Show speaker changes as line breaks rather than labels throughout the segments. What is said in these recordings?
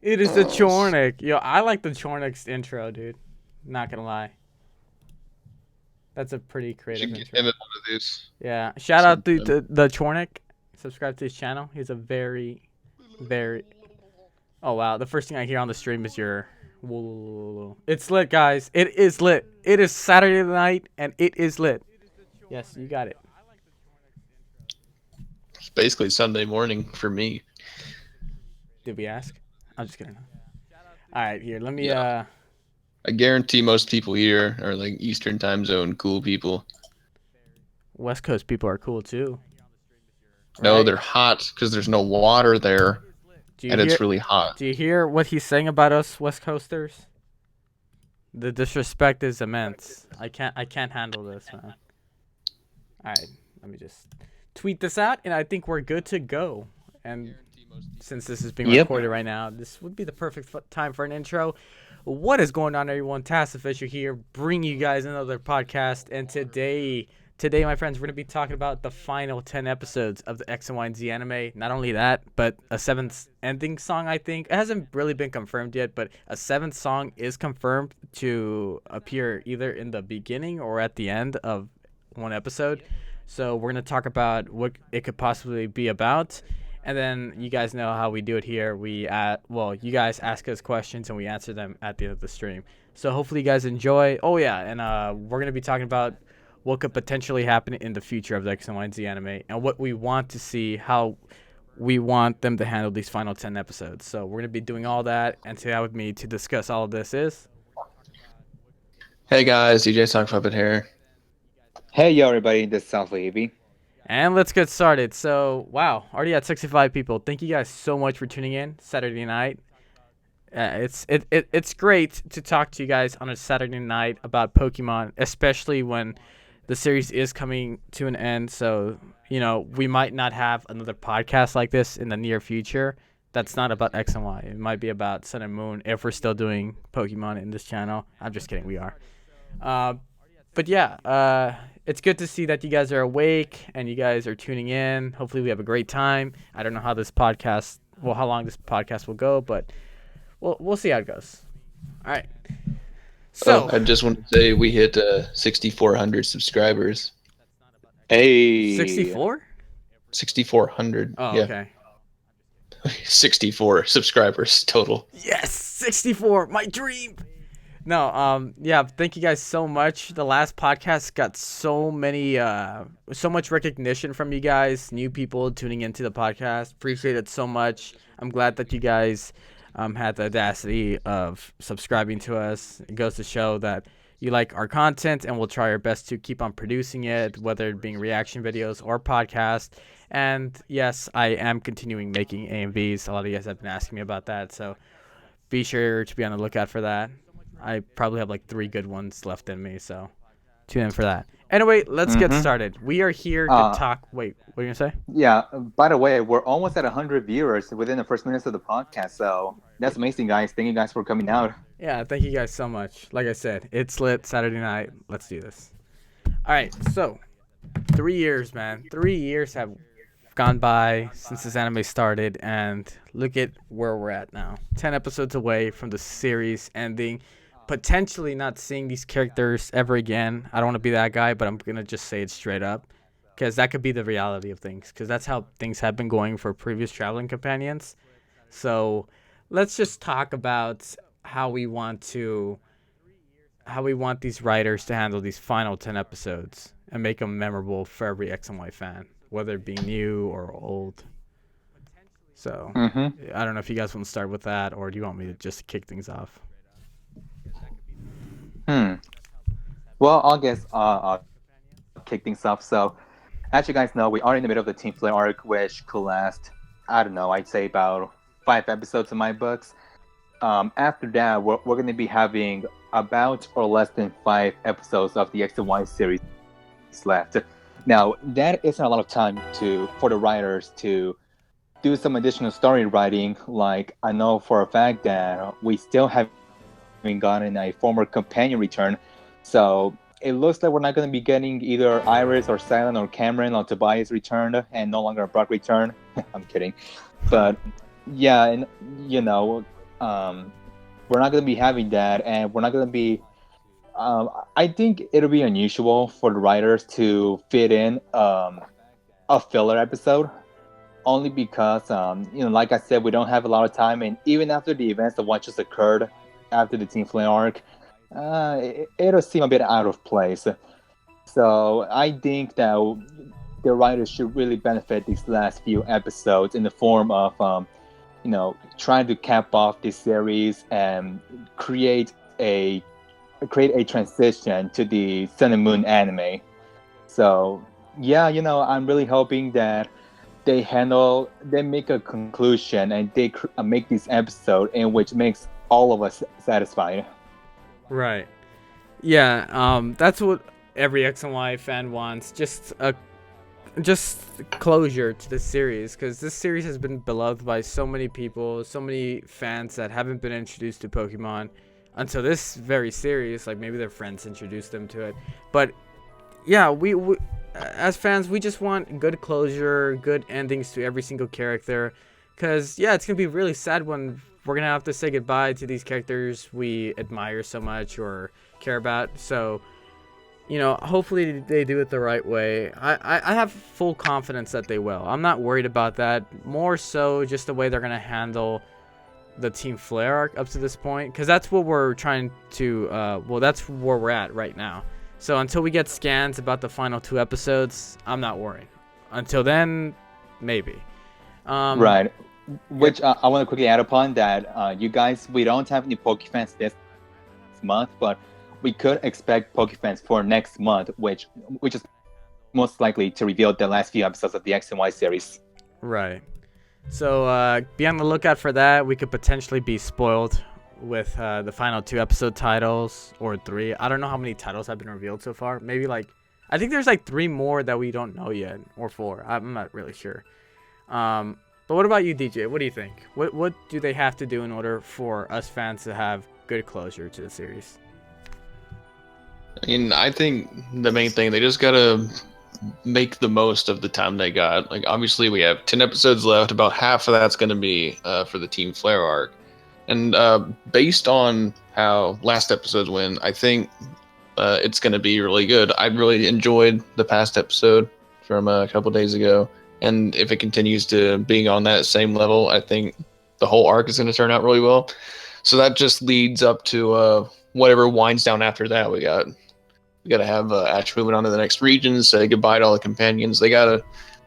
It is the Chornik. Yo, I like the Chornik's intro, dude. Not gonna lie. That's a pretty
We
creative
should get
intro.
him in one of these
Yeah. Shout out to
sometime.
the Chornik. Subscribe to his channel. He's a very, very. Oh wow. The first thing I hear on the stream is your. It's lit, guys. It is lit. It is Saturday night, and it is lit. Yes, you got it.
It's basically Sunday morning for me.
Did we ask? I'm just kidding. All right, here. Let me.
Yeah, I guarantee most people here are like Eastern time zone cool people.
West Coast people are cool too,
No,
right?
they're hot because there's no water there,
Do you
and it's
hear?
really hot.
Do you hear what he's saying about us West Coasters? The disrespect is immense. I can't handle this, man. All right, let me just tweet this out, and I think we're good to go. And since this is being
Yep.
recorded right now, this would be the perfect time for an intro. What is going on, everyone? TASOfficial here, bring you guys another podcast. And today, my friends, we're gonna be talking about the final 10 episodes of the X and Y and Z anime. Not only that, but a seventh ending song. I think it hasn't really been confirmed yet, but a seventh song is confirmed to appear either in the beginning or at the end of one episode. So we're gonna talk about what it could possibly be about. And then you guys know how we do it here. You guys ask us questions and we answer them at the end of the stream. So hopefully you guys enjoy. Oh yeah, and we're gonna be talking about what could potentially happen in the future of the X and Y and Z anime and what we want to see, how we want them to handle these final 10 episodes. So we're gonna be doing all that, and today with me to discuss all of this is.
Hey guys, DJ Sock Puppet here.
Hey yo everybody, this is South Levy.
And let's get started. So, wow, already at 65 people. Thank you guys so much for tuning in Saturday night. It's great to talk to you guys on a Saturday night about Pokemon, especially when the series is coming to an end. So, we might not have another podcast like this in the near future. That's not about X and Y. It might be about Sun and Moon if we're still doing Pokemon in this channel. I'm just kidding. We are. Uh, but yeah, it's good to see that you guys are awake and you guys are tuning in. Hopefully, we have a great time. I don't know how long this podcast will go, but we'll see how it goes. All right.
Oh,
So,
I just want to say we hit 6,400 subscribers.
Hey,
64?
6,400.
Oh,
Yeah,
okay.
64 subscribers total.
Yes, 64, my dream. No, yeah, thank you guys so much. The last podcast got so much recognition from you guys, new people tuning into the podcast. Appreciate it so much. I'm glad that you guys had the audacity of subscribing to us. It goes to show that you like our content, and we'll try our best to keep on producing it, whether it being reaction videos or podcast. And yes, I am continuing making AMVs. A lot of you guys have been asking me about that, so be sure to be on the lookout for that. I probably have like 3 good ones left in me, so tune in for that. Anyway, let's get
mm-hmm.
started. We are here to
Uh,
talk. Wait, what are you gonna say?
yeah. By the way, we're almost at 100 viewers within the first minutes of the podcast, so that's amazing, guys. Thank you guys for coming out.
Yeah, thank you guys so much. Like I said, it's lit Saturday night. Let's do this. All right, so 3 years, man. 3 years have gone by since this anime started, and look at where we're at now. 10 episodes away from the series ending, potentially not seeing these characters ever again. I don't want to be that guy, but I'm gonna just say it straight up, because that could be the reality of things. Because that's how things have been going for previous traveling companions. So let's just talk about how we want to how we want these writers to handle these final 10 episodes and make them memorable for every X and Y fan, whether it be new or old. So,
Mm-hmm.
I don't know if you guys want to start with that, or do you want me to just kick things off?
Hmm. Well, I'll kick things off. So, as you guys know, we are in the middle of the Team Flare arc, which could last, I don't know, I'd say about 5 episodes in my books. After that, we're going to be having about or less than 5 episodes of the X and Y series left. Now, that isn't a lot of time for the writers to do some additional story writing. Like, I know for a fact that we still haven't gotten a former companion return, so it looks like we're not going to be getting either Iris or Silent or Cameron or Tobias returned and no longer Brock return. I'm kidding. But yeah, and you know, we're not going to be having that, and we're not going to be. I think it'll be unusual for the writers to fit in a filler episode, only because like I said, we don't have a lot of time, and even after the events of what just occurred after the Team Flame arc, it'll seem a bit out of place. So I think that the writers should really benefit these last few episodes in the form of trying to cap off this series and create a transition to the Sun and Moon anime. So yeah, I'm really hoping that they make a conclusion and they make this episode in which makes all of us satisfied.
Right. Yeah. That's what every X and Y fan wants. Just closure to this series, because this series has been beloved by so many people, so many fans that haven't been introduced to Pokemon until this very series. Like maybe their friends introduced them to it, but yeah, we as fans, we just want good closure, good endings to every single character, because yeah, it's gonna be really sad when we're gonna have to say goodbye to these characters we admire so much or care about. So hopefully they do it the right way. I have full confidence that they will. I'm not worried about that. More so just the way they're going to handle the Team Flare arc up to this point. Because that's what we're trying to... that's where we're at right now. So until we get scans about the final 2 episodes, I'm not worried. Until then, maybe.
Right. Which I want to quickly add upon that, you guys, we don't have any Pokefans this month, but we could expect Pokefans for next month, which is most likely to reveal the last few episodes of the X and Y series.
Right. So be on the lookout for that. We could potentially be spoiled with the final 2 episode titles, or 3. I don't know how many titles have been revealed so far. Maybe I think there's 3 more that we don't know yet, or 4. I'm not really sure. But what about you, DJ? What do you think? What do they have to do in order for us fans to have good closure to the series?
I mean, I think the main thing, they just gotta make the most of the time they got. Like, obviously, we have 10 episodes left. About half of that's gonna be for the Team Flare arc. And based on how last episodes went, I think it's gonna be really good. I really enjoyed the past episode from a couple days ago. And if it continues to being on that same level, I think the whole arc is gonna turn out really well. So that just leads up to whatever winds down after that. We got to have Ash moving on to the next region, say goodbye to all the companions. They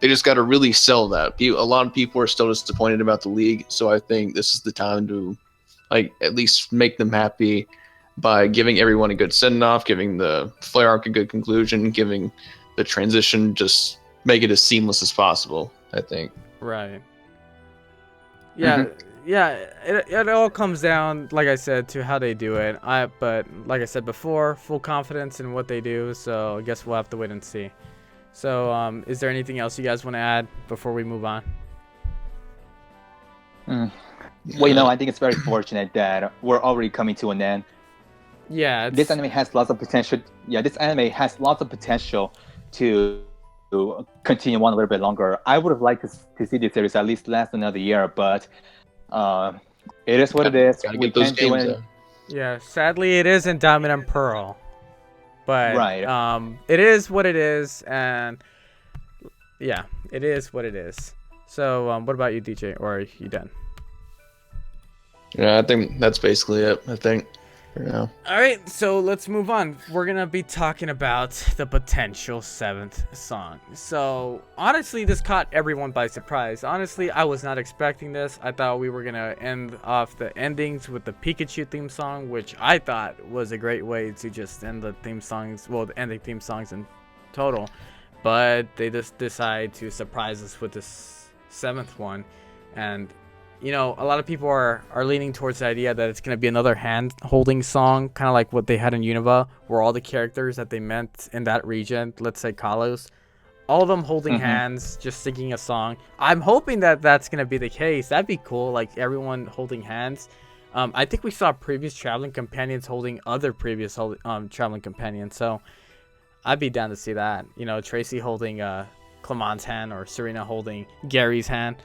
just gotta really sell that. A lot of people are still disappointed about the league, so I think this is the time to at least make them happy by giving everyone a good send off, giving the Flare arc a good conclusion, giving the transition, just make it as seamless as possible, I think.
Right. Yeah. Mm-hmm. Yeah, it all comes down, like I said, to how they do it. But like I said before, full confidence in what they do. So I guess we'll have to wait and see. So is there anything else you guys want to add before we move on?
Well, I think it's very fortunate that we're already coming to an end.
Yeah,
this anime has lots of potential. Yeah, this anime has lots of potential to continue on a little bit longer. I would have liked to see this series at least last another year, but it is what it is.
We can't do it.
Yeah, sadly it isn't Diamond and Pearl, but
right.
It is what it is, and yeah, it is what it is. So what about you, DJ, or are you done?
Yeah, I think that's basically it, I think, for now.
All right, so let's move on. We're going to be talking about the potential 7th song. So, honestly, this caught everyone by surprise. Honestly, I was not expecting this. I thought we were going to end off the endings with the Pikachu theme song, which I thought was a great way to just end the theme songs, well, the ending theme songs in total. But they just decide to surprise us with this 7th one. And a lot of people are leaning towards the idea that it's going to be another hand-holding song, kind of like what they had in Unova, where all the characters that they met in that region, let's say Kalos, all of them holding hands, just singing a song. I'm hoping that that's going to be the case. That'd be cool, like everyone holding hands. I think we saw previous traveling companions holding other previous traveling companions, so I'd be down to see that. Tracy holding Clement's hand, or Serena holding Gary's hand.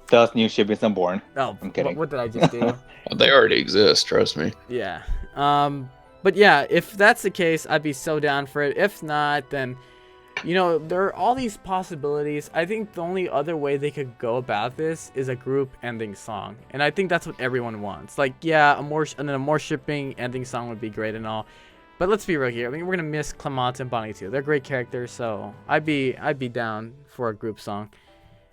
thus new shippings unborn.
Oh,
I'm kidding.
what did I just do?
They already exist, trust me.
Yeah. But yeah, if that's the case, I'd be so down for it. If not, then there are all these possibilities. I think the only other way they could go about this is a group ending song, and I think that's what everyone wants. Like, yeah, a more shipping ending song would be great and all, but let's be real here. I mean, we're gonna miss Clement and Bonnie too. They're great characters, so I'd be down for a group song.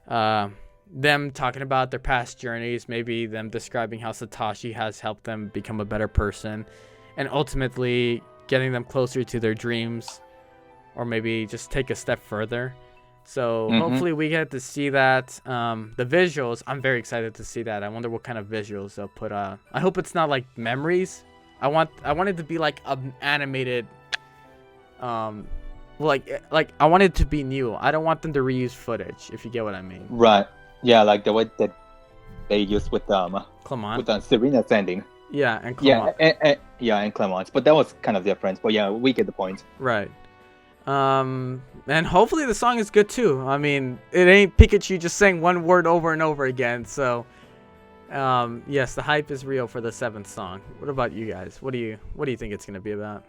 Them talking about their past journeys, maybe them describing how Satoshi has helped them become a better person, and ultimately getting them closer to their dreams, or maybe just take a step further. So hopefully we get to see that. The visuals, I'm very excited to see that. I wonder what kind of visuals they'll put. I hope it's not like memories. I want it to be like an animated, like I want it to be new. I don't want them to reuse footage, if you get what I mean.
Right. Yeah, like the way that they used with
Clement.
with Serena's ending.
Yeah, and Clement.
And Clement's, but that was kind of different. But yeah, we get the point.
Right. And hopefully the song is good too. I mean, it ain't Pikachu just saying one word over and over again. So, yes, the hype is real for the 7th song. What about you guys? What do you think it's gonna be about?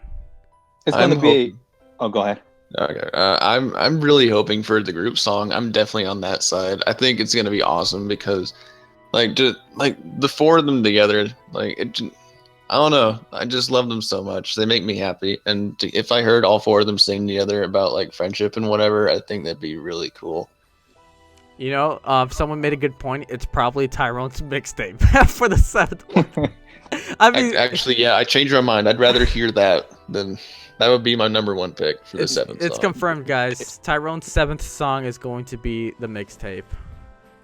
It's going to be. Oh, go ahead.
Okay, I'm really hoping for the group song. I'm definitely on that side. I think it's gonna be awesome because, just the 4 of them together, I don't know. I just love them so much. They make me happy. And if I heard all 4 of them sing together about friendship and whatever, I think that'd be really cool.
Someone made a good point. It's probably Tyrone's mixtape for the 7th one. I mean,
actually, yeah, I changed my mind. I'd rather hear that than that would be my number 1 pick for the 7th song.
It's confirmed, guys. Tyrone's 7th song is going to be the mixtape.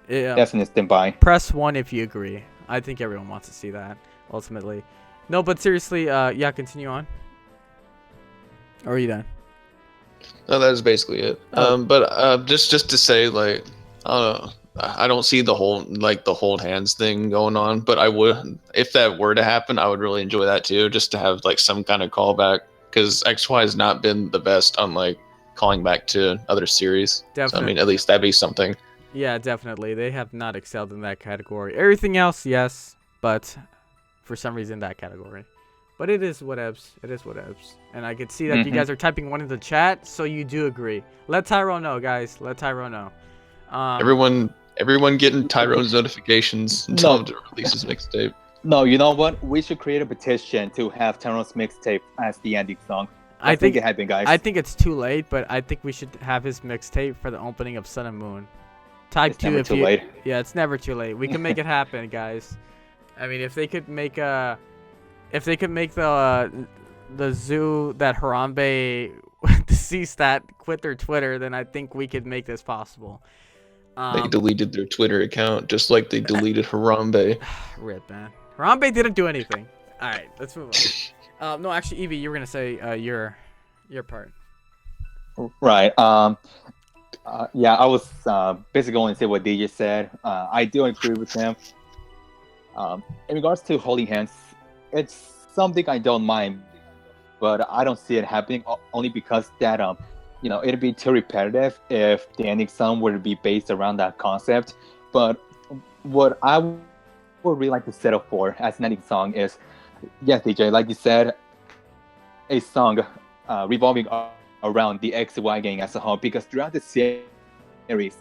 Definitely stand by.
Press 1 if you agree. I think everyone wants to see that, ultimately. No, but seriously, yeah, continue on. Or are you done?
No, that is basically it. But just to say, I don't know. I don't see the whole hold hands thing going on, but I would, if that were to happen, I would really enjoy that too, just to have some kind of callback, because XY has not been the best on calling back to other series.
Definitely.
So, I mean, at least that'd be something.
Yeah, definitely. They have not excelled in that category. Everything else, yes, but for some reason that category. But it is whatevs. It is whatevs. And I can see that you guys are typing 1 in the chat, so you do agree. Let Tyrone know, guys. Let Tyrone know.
Everyone getting Tyrone's notifications and tell him to release his mixtape.
No, you know what? We should create a petition to have Tyrone's mixtape as the ending song. I think it happened, guys.
I think it's too late, but I think we should have his mixtape for the opening of Sun and Moon.
It's never too late.
Yeah, it's never too late. We can make it happen, guys. I mean, if they could make the zoo that Harambe deceased that quit their Twitter, then I think we could make this possible.
They deleted their Twitter account just like they deleted Harambe.
Rip, man. Harambe didn't do anything. All right, let's move on. No, actually, Evie, you were gonna say your part.
Right. Yeah, I was basically going to say what DJ said. I do agree with him. In regards to holding hands, it's something I don't mind, but I don't see it happening only because that it'd be too repetitive if the ending song were to be based around that concept. But what I would really like to settle for as an ending song is, yes, DJ, like you said, a song revolving around the XY gang as a whole, because throughout the series,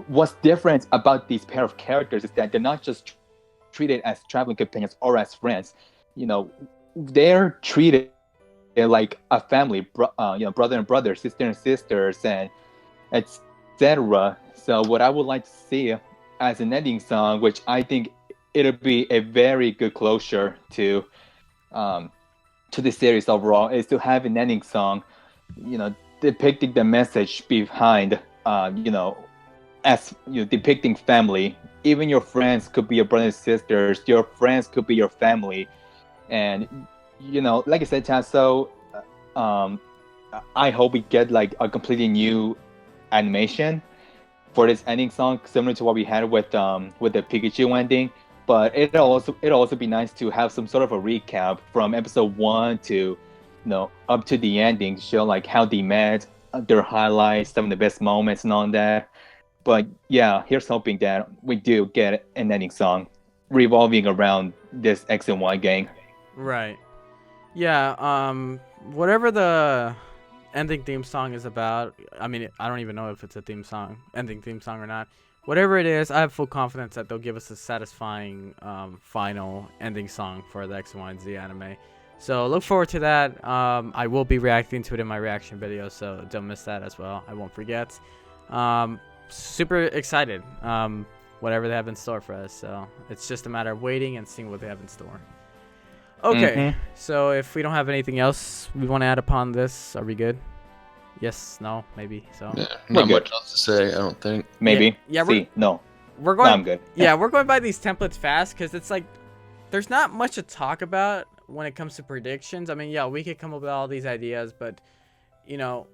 what's different about these pair of characters is that they're not just treated as traveling companions or as friends. They're treated like a family, brother and brother, sister and sisters, and etc. So what I would like to see as an ending song, which I think it'll be a very good closure to the series overall, is to have an ending song, depicting the message behind, as depicting family. Even your friends could be your brothers and sisters. Your friends could be your family, and like I said, Taso, I hope we get a completely new animation for this ending song, similar to what we had with the Pikachu ending. But it'll also be nice to have some sort of a recap from episode 1 to up to the ending, to show how they met, their highlights, some of the best moments and all that. But yeah, here's hoping that we do get an ending song revolving around this X and Y gang.
Right. Yeah. Whatever the ending theme song is about. I mean, I don't even know if it's a ending theme song or not. Whatever it is, I have full confidence that they'll give us a satisfying final ending song for the X, Y, and Z anime. So look forward to that. I will be reacting to it in my reaction video, so don't miss that as well. I won't forget. Super excited. Whatever they have in store for us. So it's just a matter of waiting and seeing what they have in store. Okay, so if we don't have anything else we want to add upon this, are we good? Yes, no, maybe. So
Yeah, not much else to say, I don't think.
Maybe.
Yeah,
no.
We're going.
No, I'm good.
Yeah, we're going by these templates fast because it's like there's not much to talk about when it comes to predictions. I mean, yeah, we could come up with all these ideas, but you know,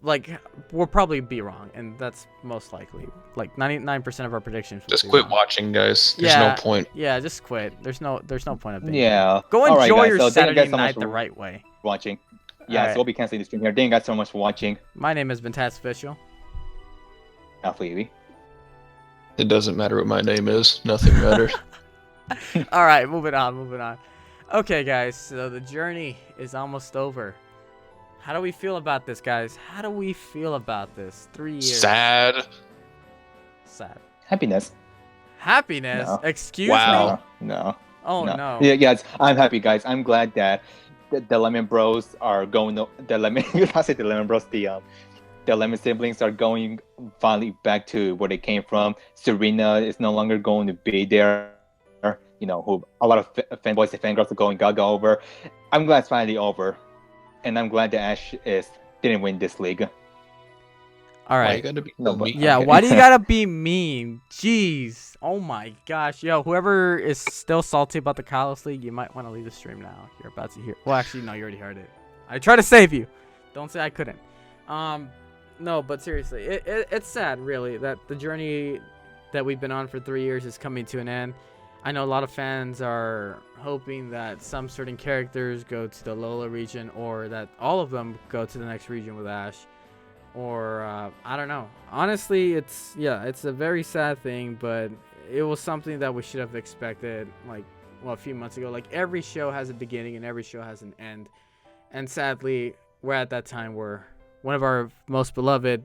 like we'll probably be wrong, and that's most likely. Like 99% of our predictions.
Just quit watching, guys. There's no point.
Yeah, just quit. There's no point of being.
Yeah.
Go enjoy
guys,
your
so
Saturday night the right way.
Watching. Yeah,
All right.
so we'll be canceling the stream here. Thank you guys so much for watching.
My name has been TASOfficial.
Alpha
It doesn't matter what my name is. Nothing matters.
All right, moving on. Okay, guys, so the journey is almost over. How do we feel about this, guys? How do we feel about this? 3 years.
Sad.
Happiness.
Happiness?
No.
Excuse
Wow.
me?
No.
Oh, no.
Yeah, guys, I'm happy, guys. I'm glad that the Lemon Bros are going. The Lemon. I say the Lemon Bros. The Lemon siblings are going finally back to where they came from. Serena is no longer going to be there. You know, who a lot of fanboys and fangirls are going gaga over. I'm glad it's finally over, and I'm glad that Ash didn't win this league.
All
Why
right.
you gotta be
No,
so
but-
mean?
Yeah,
Okay.
why do you gotta be mean? Jeez. Oh my gosh. Yo, whoever is still salty about the Kalos League, you might want to leave the stream now. You're about to hear. Well, actually, no, you already heard it. I try to save you. Don't say I couldn't. No, but seriously, it's sad, really, that the journey that we've been on for 3 years is coming to an end. I know a lot of fans are hoping that some certain characters go to the Lola region, or that all of them go to the next region with Ash. Or I don't know. Honestly, it's a very sad thing, but it was something that we should have expected a few months ago. Like, every show has a beginning and every show has an end, and sadly we're at that time where one of our most beloved,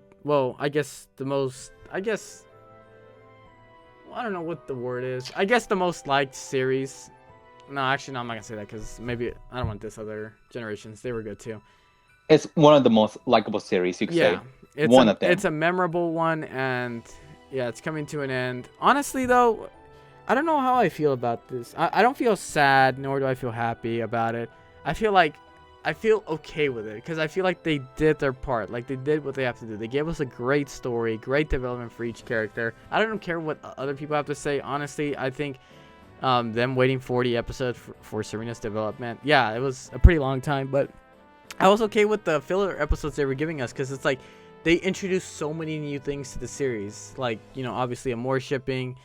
I don't know what the word is. I guess the most liked series. No, actually, no, I'm not gonna say that because maybe I don't want this other generations. They were good too.
It's one of the most likable series you could say.
It's
One of them.
It's a memorable one, and yeah, it's coming to an end. Honestly, though, I don't know how I feel about this. I don't feel sad, nor do I feel happy about it. I feel okay with it because I feel like they did their part. Like, they did what they have to do. They gave us a great story, great development for each character. I don't care what other people have to say. Honestly, I think them waiting 40 episodes for Serena's development, yeah, it was a pretty long time, but I was okay with the filler episodes they were giving us because it's like they introduced so many new things to the series. Like, you know, obviously Amore shipping.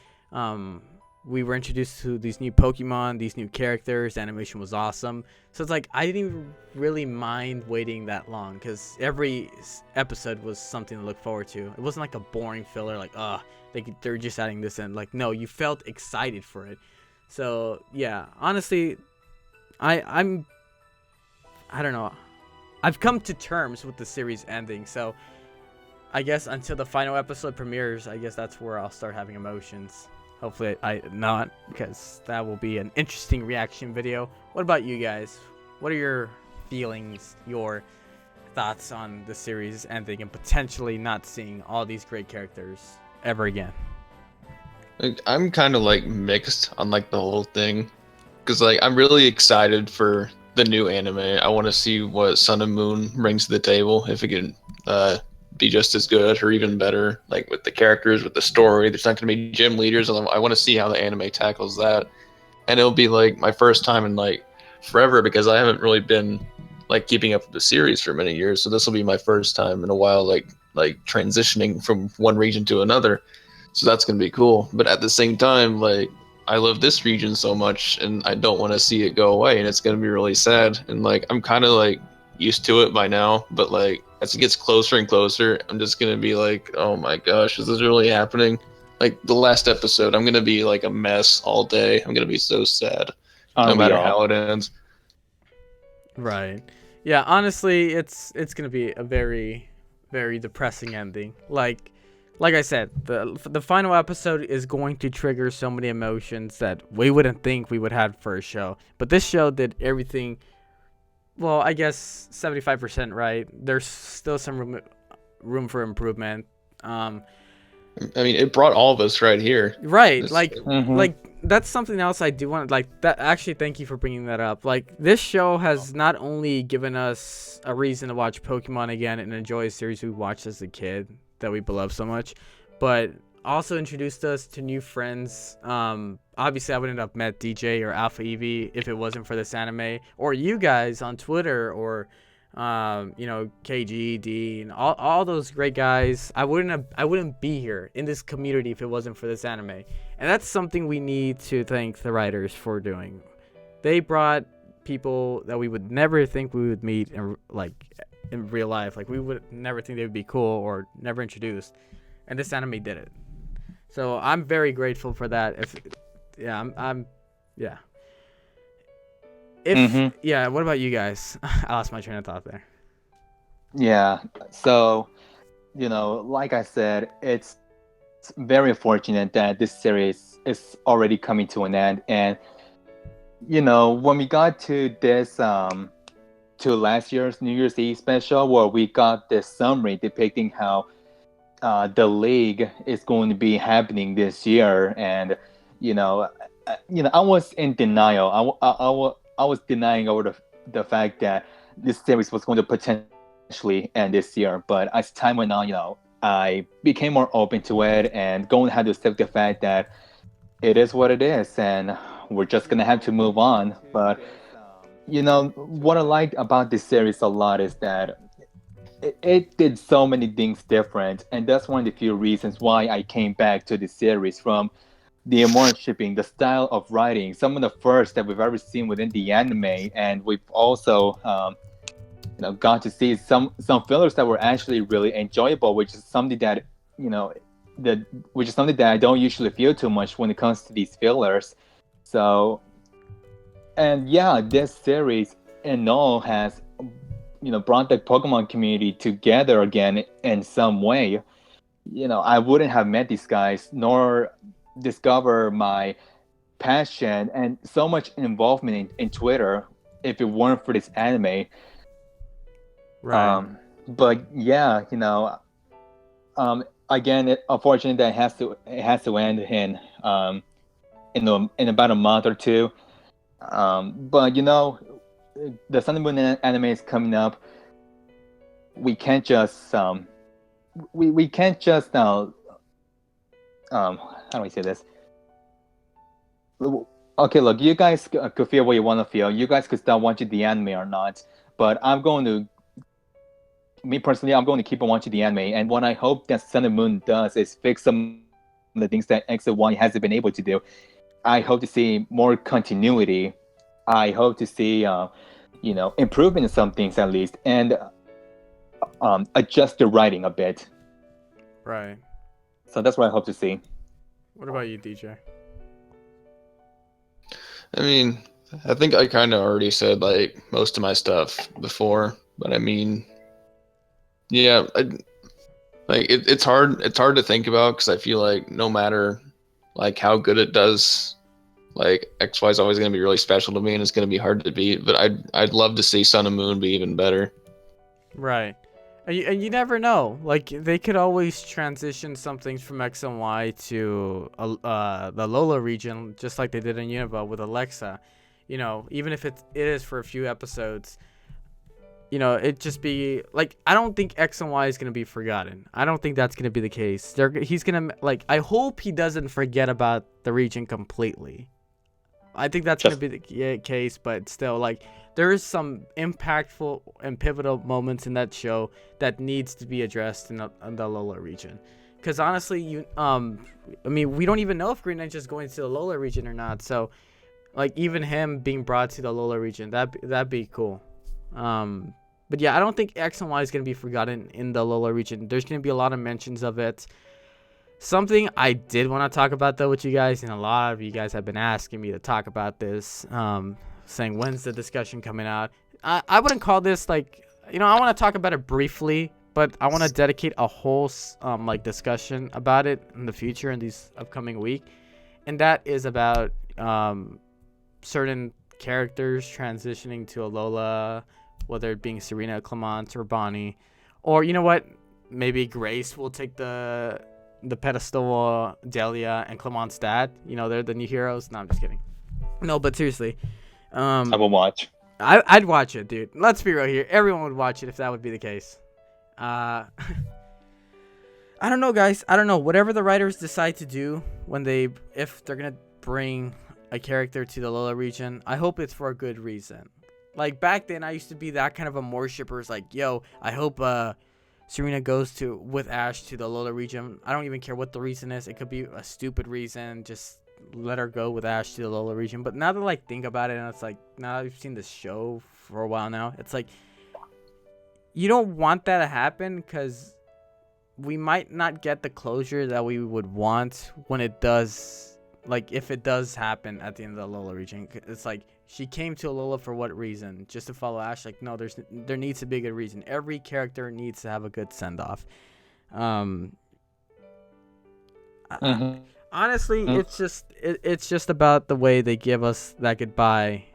We were introduced to these new Pokemon, these new characters. The animation was awesome. So it's like I didn't even really mind waiting that long because every episode was something to look forward to. It wasn't like a boring filler like, they're just adding this in. Like, no, you felt excited for it. So, yeah, honestly, I don't know. I've come to terms with the series ending, so I guess until the final episode premieres, I guess that's where I'll start having emotions. Hopefully I not, because that will be an interesting reaction video. What about you guys? What are your feelings, your thoughts on the series ending and potentially not seeing all these great characters ever again?
Like, I'm kind of like mixed on like the whole thing, because like I'm really excited for the new anime. I want to see what Sun and Moon brings to the table, if it can be just as good or even better, like with the characters, with the story. There's not going to be gym leaders. I want to see how the anime tackles that, and it'll be like my first time in like forever, because I haven't really been like keeping up with the series for many years. So this will be my first time in a while, like transitioning from one region to another. So that's going to be cool. But at the same time, like, I love this region so much and I don't want to see it go away, and it's going to be really sad. And like, I'm kind of like used to it by now, but like, as it gets closer and closer, I'm just gonna be like, oh my gosh, is this really happening? Like the last episode, I'm gonna be like a mess all day. I'm gonna be so sad, no
Aren't we
matter
all?
how it ends.
Right. Yeah, honestly, it's gonna be a very, very depressing ending. Like I said, the final episode is going to trigger so many emotions that we wouldn't think we would have for a show. But this show did everything. Well, I guess 75% right. There's still some room for improvement. Um,
I mean, it brought all of us right here.
right.
This,
Like that's something else I do want. Like that. Actually, thank you for bringing that up. Like this show has not only given us a reason to watch Pokemon again and enjoy a series we watched as a kid that we love so much, but also introduced us to new friends. Obviously, I wouldn't have met DJ or Alpha Eevee if it wasn't for this anime, or you guys on Twitter, or KG, D, and all those great guys. I wouldn't be here in this community if it wasn't for this anime, and that's something we need to thank the writers for doing. They brought people that we would never think we would meet in real life. Like we would never think they would be cool or never introduced, and this anime did it. So I'm very grateful for that. Yeah. Yeah, what about you guys? I lost my train of thought there.
Yeah. So, like I said, it's very fortunate that this series is already coming to an end. And, when we got to this, to last year's New Year's Eve special, where we got this summary depicting how the league is going to be happening this year, and I was in denial. I was denying over the fact that this series was going to potentially end this year. But as time went on, I became more open to it and going to have to accept the fact that it is what it is, and we're just gonna have to move on. But what I like about this series a lot is that it did so many things different, and that's one of the few reasons why I came back to the series. From the emotion shipping, the style of writing, some of the first that we've ever seen within the anime, and we've also got to see some fillers that were actually really enjoyable, which is something that which is something that I don't usually feel too much when it comes to these fillers. So, and yeah, this series in all has brought the Pokemon community together again in some way. I wouldn't have met these guys nor discover my passion and so much involvement in Twitter if it weren't for this anime.
Right.
But yeah, again, unfortunately, that it has to end in about a month or two. But the Sun and Moon anime is coming up. We can't just we can't just how do I say this? Okay, look, you guys could feel what you want to feel. You guys could start watching the anime or not. But me personally, I'm going to keep on watching the anime. And what I hope that Sun and Moon does is fix some of the things that X and Y hasn't been able to do. I hope to see more continuity. I hope to see, improvement in some things at least, and adjust the writing a bit.
Right.
So that's what I hope to see.
What about you, DJ?
I mean, I think I kind of already said like most of my stuff before, but I mean, yeah, it's hard. It's hard to think about because I feel like no matter like how good it does, like XY is always going to be really special to me, and it's going to be hard to beat. But I'd love to see Sun and Moon be even better.
Right. And you never know. Like they could always transition some things from X and Y to the Lola region, just like they did in Unova with Alexa. Even if it is for a few episodes, it just be like, I don't think X and Y is gonna be forgotten. I don't think that's gonna be the case. He's gonna I hope he doesn't forget about the region completely. I think that's gonna be the case, but still, like, there is some impactful and pivotal moments in that show that needs to be addressed in the Lola region. Because honestly, we don't even know if Green Ninja is going to the Lola region or not. So, like, even him being brought to the Lola region, that'd be cool. But yeah, I don't think X and Y is going to be forgotten in the Alola region. There's going to be a lot of mentions of it. Something I did want to talk about, though, with you guys, and a lot of you guys have been asking me to talk about this, saying, when's the discussion coming out? I wouldn't call this, like, I want to talk about it briefly, but I want to dedicate a whole, discussion about it in the future in these upcoming week. And that is about, certain characters transitioning to Alola, whether it being Serena, Clemence, or Bonnie. Or, you know what? Maybe Grace will take the pedestal, Delia and Clement's dad. They're the new heroes. No, I'm just kidding. No, but seriously.
I will watch.
I'd watch it, dude. Let's be real here. Everyone would watch it if that would be the case. I don't know, guys. I don't know. Whatever the writers decide to do if they're going to bring a character to the Alola region, I hope it's for a good reason. Like, back then, I used to be that kind of a more shippers. Like, yo, I hope Serena goes with Ash to the Alola region. I don't even care what the reason is. It could be a stupid reason. Just let her go with Ash to the Alola region. But now that I think about it, and it's like, now I've seen this show for a while now, it's like, you don't want that to happen because we might not get the closure that we would want when it does, like, if it does happen at the end of the Alola region. It's like, she came to Alola for what reason? Just to follow Ash? Like, no, there needs to be a good reason. Every character needs to have a good send-off. Honestly, it's just about the way they give us that goodbye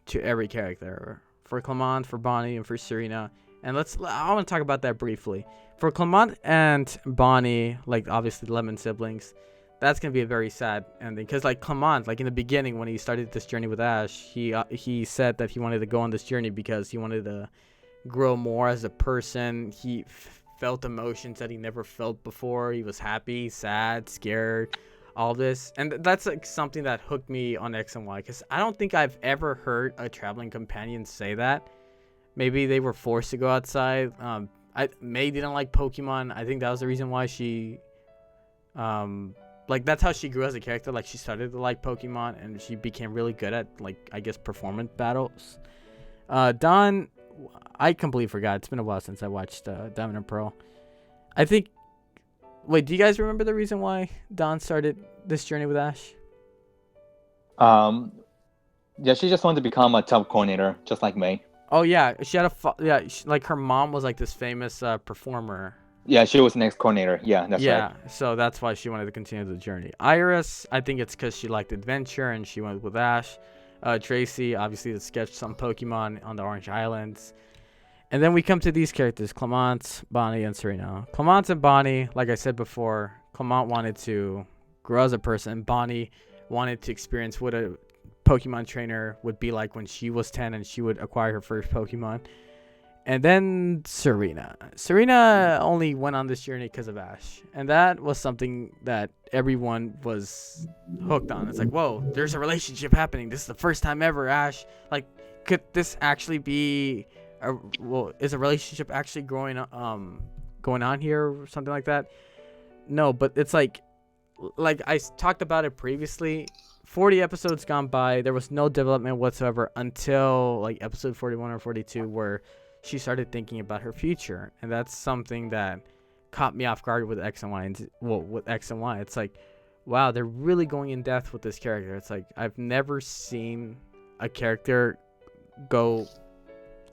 to every character. For Clemence, for Bonnie, and for Serena. And I want to talk about that briefly. For Clemence and Bonnie, like, obviously Lemon siblings, that's going to be a very sad ending. Because, like, Clemence, like, in the beginning when he started this journey with Ash, he said that he wanted to go on this journey because he wanted to grow more as a person. He felt emotions that he never felt before. He was happy, sad, scared, all this. And that's, like, something that hooked me on X and Y. Because I don't think I've ever heard a traveling companion say that. Maybe they were forced to go outside. May didn't like Pokemon. I think that was the reason why she... that's how she grew as a character. Like, she started to like Pokemon, and she became really good at, like, I guess, performance battles. Dawn, I completely forgot. It's been a while since I watched Diamond and Pearl. I think... Wait, do you guys remember the reason why Dawn started this journey with Ash?
Yeah, she just wanted to become a top coordinator, just like May.
Oh, yeah. She had her mom was, like, this famous performer.
Yeah, she was the next coordinator. Yeah, that's right.
Yeah, so that's why she wanted to continue the journey. Iris, I think it's because she liked adventure and she went with Ash. Tracy, obviously, to sketch some Pokemon on the Orange Islands. And then we come to these characters, Clemence, Bonnie, and Serena. Clemence and Bonnie, like I said before, Clemence wanted to grow as a person. Bonnie wanted to experience what a Pokemon trainer would be like when she was 10 and she would acquire her first Pokemon. And then Serena. Serena only went on this journey because of Ash. And that was something that everyone was hooked on. It's like, whoa, there's a relationship happening. This is the first time ever, Ash. Like, could this actually be... is a relationship actually going on here or something like that? No, but it's like I talked about it previously. 40 episodes gone by. There was no development whatsoever until, like, episode 41 or 42 where... she started thinking about her future, and that's something that caught me off guard with X and Y. With X and Y, it's like, wow, they're really going in depth with this character. It's like, I've never seen a character go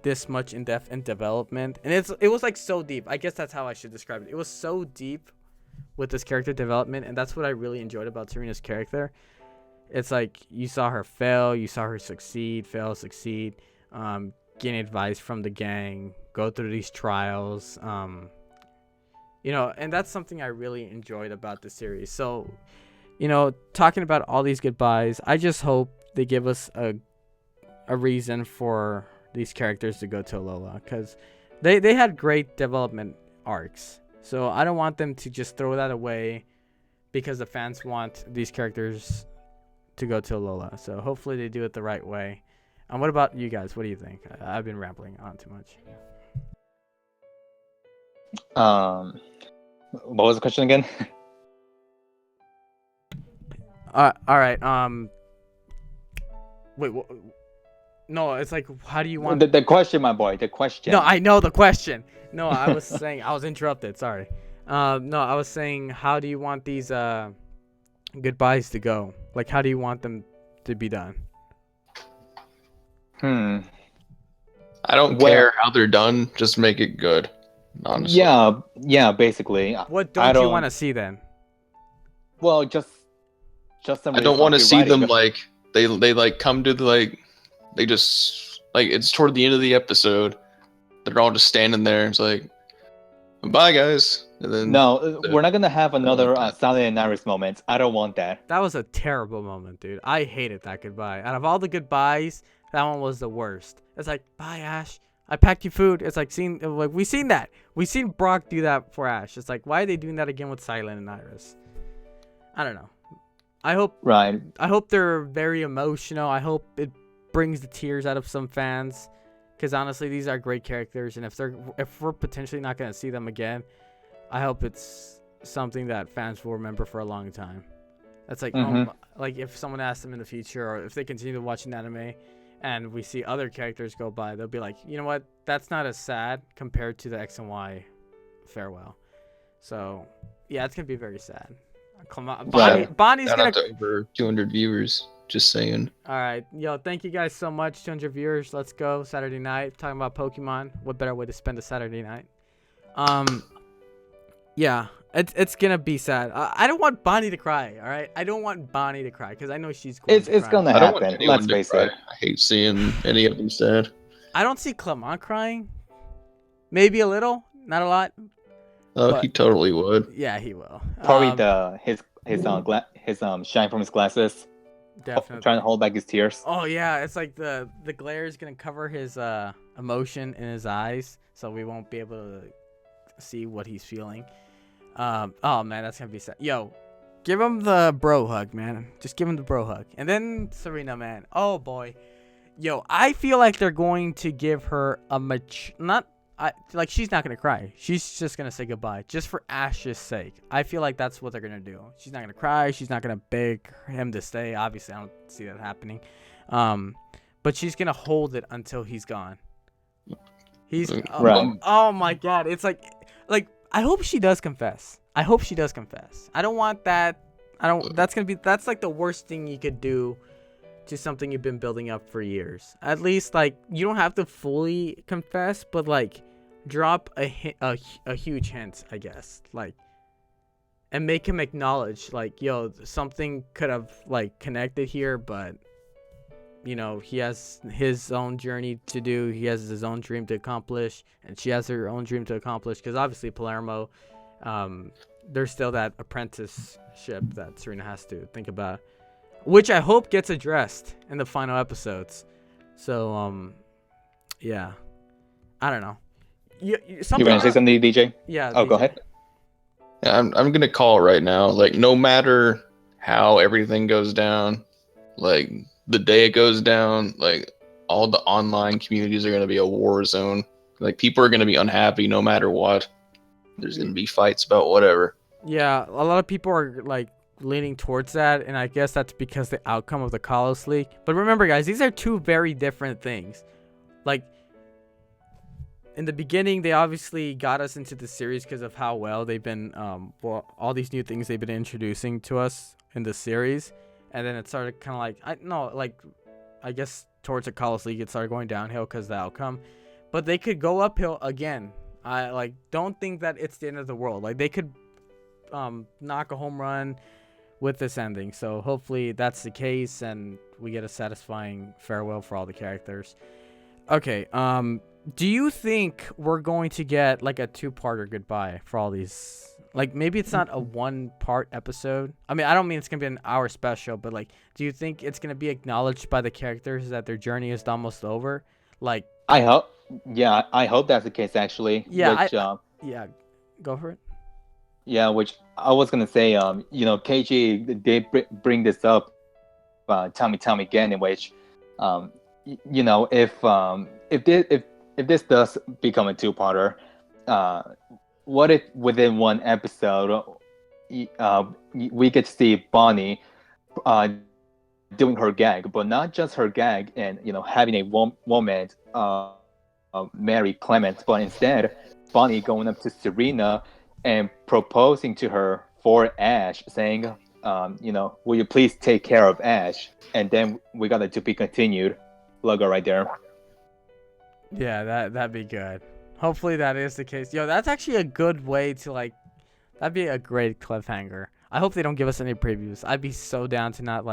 this much in depth in development, and it was like so deep. I guess that's how I should describe it. It was so deep with this character development, and that's what I really enjoyed about Serena's character. It's like, you saw her fail, you saw her succeed, fail, succeed. Gain advice from the gang, go through these trials, and that's something I really enjoyed about the series. So, talking about all these goodbyes, I just hope they give us a reason for these characters to go to Alola, because they had great development arcs. So I don't want them to just throw that away because the fans want these characters to go to Alola. So hopefully they do it the right way. What about you guys? What do you think? I've been rambling on too much.
What was the question again?
All right. Wait. No, it's like, how do you want?
The question, my boy. The question.
No, I know the question. No, I was saying I was interrupted. Sorry. No, I was saying, how do you want these goodbyes to go? Like, how do you want them to be done?
Hmm.
I don't
Well,
care how they're done. Just make it good. Honestly.
yeah. Basically,
What
I
don't you want
don't.
to see then?
Well, just some
I
really
don't want to
funky
see
writing.
them like they like come to the like they just like it's toward the end of the episode. They're all just standing there. It's like, bye guys, and then
No, we're not gonna have
I don't want
another
that.
Silent and Iris moment. I don't want that.
That was a terrible moment, dude. I hated that goodbye. Out of all the goodbyes, that one was the worst. It's like, bye, Ash. I packed you food. It's like we seen that. We seen Brock do that for Ash. It's like, why are they doing that again with Silent and Iris? I don't know. I hope
Right.
they're very emotional. I hope it brings the tears out of some fans, because honestly, these are great characters, and if we're potentially not gonna see them again, I hope it's something that fans will remember for a long time. That's like, like if someone asks them in the future, or if they continue watching anime, and we see other characters go by, they'll be like, you know what? That's not as sad compared to the X and Y farewell. So, yeah, it's gonna be very sad. Come on, Bonnie's
Shout
gonna.
out to over 200 viewers. Just saying.
All right, yo, thank you guys so much. 200 viewers. Let's go Saturday night talking about Pokemon. What better way to spend a Saturday night? Yeah, it's gonna be sad. I don't want Bonnie to cry. All right, I don't want Bonnie to cry because I know she's going to
It's
cry.
gonna
I don't want
happen.
anyone
Let's
to
face
cry.
it.
I hate seeing any of them sad.
I don't see Clement crying. Maybe a little, not a lot.
Oh,
But-
he totally would.
Yeah, he will.
Probably his shine from his glasses,
Definitely.
trying to hold back his tears.
Oh yeah, it's like the glare is gonna cover his emotion in his eyes, so we won't be able to see what he's feeling. Oh man, that's gonna be sad. Yo, give him the bro hug, man. Just give him the bro hug, and then Serena, man. Oh boy, yo, I feel like they're going to give her a like she's not gonna cry. She's just gonna say goodbye, just for Ash's sake. I feel like that's what they're gonna do. She's not gonna cry. She's not gonna beg him to stay. Obviously, I don't see that happening. But she's gonna hold it until he's gone. He's
Right.
Oh my god, it's like I hope she does confess. I don't want that. That's like the worst thing you could do to something you've been building up for years. At least, like, you don't have to fully confess, but like drop a huge hint, I guess, like, and make him acknowledge, like, yo, something could have like connected here, but you know, he has his own journey to do, he has his own dream to accomplish, and she has her own dream to accomplish, because obviously Palermo, there's still that apprenticeship that Serena has to think about, which I hope gets addressed in the final episodes. So, yeah, I don't know. You
wanna say something, DJ?
Yeah.
Oh,
DJ.
go ahead.
Yeah, I'm gonna call it right now. Like, no matter how everything goes down, like the day it goes down, like all the online communities are gonna be a war zone. Like, people are gonna be unhappy no matter what. There's gonna be fights about whatever.
Yeah, a lot of people are like leaning towards that, and I guess that's because the outcome of the Kalos League. But remember, guys, these are two very different things. Like, in the beginning, they obviously got us into the series because of how well they've been, all these new things they've been introducing to us in the series, and then it started kind of like, I guess towards the Kalos League, it started going downhill because of the outcome. But they could go uphill again. I don't think that it's the end of the world. Like, they could knock a home run with this ending, so hopefully that's the case and we get a satisfying farewell for all the characters. Okay, do you think we're going to get like a two-parter goodbye for all these? Like, maybe it's not a one-part episode. I mean, I don't mean it's gonna be an hour special, but like, do you think it's gonna be acknowledged by the characters that their journey is almost over? Like,
I hope that's the case, actually.
Yeah,
Which,
yeah, go for it.
yeah, which I was gonna say, KG did bring this up, time and time again, in which, if this does become a two-parter, what if within one episode, we get to see Bonnie, doing her gag, but not just her gag and having a woman marry Clement, but instead Bonnie going up to Serena and proposing to her for Ash, saying, will you please take care of Ash? And then we got the to be continued logo right there.
Yeah, that'd be good. Hopefully that is the case. Yo, that's actually a good way to that'd be a great cliffhanger. I hope they don't give us any previews. I'd be so down to not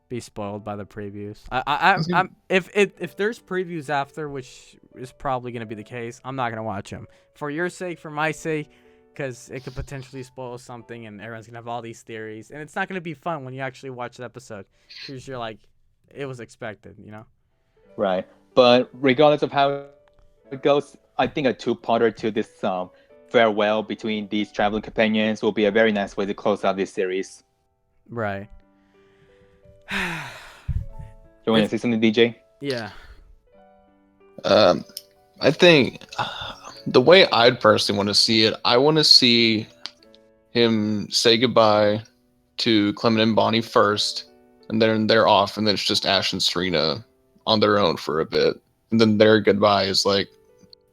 be spoiled by the previews. I'm if there's previews after, which is probably gonna be the case, I'm not gonna watch them for your sake, for my sake, because it could potentially spoil something, and everyone's gonna have all these theories, and it's not gonna be fun when you actually watch the episode, because you're like, it was expected,
Right, but regardless of how it goes, I think a two-parter to this farewell between these traveling companions will be a very nice way to close out this series.
Right.
You want to say something, DJ?
Yeah.
I think the way I'd personally want to see it, I want to see him say goodbye to Clement and Bonnie first, and then they're off, and then it's just Ash and Serena on their own for a bit, and then their goodbye is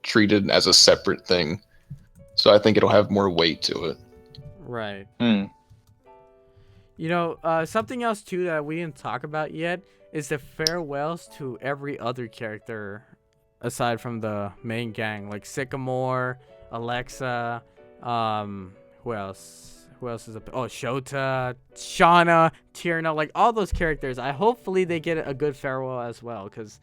treated as a separate thing. So I think it'll have more weight to it.
Right.
Mm.
Something else too that we didn't talk about yet is the farewells to every other character aside from the main gang, like Sycamore, Alexa, who else? Who else is up? Oh, Shota, Shauna, Tierna, all those characters. Hopefully they get a good farewell as well, because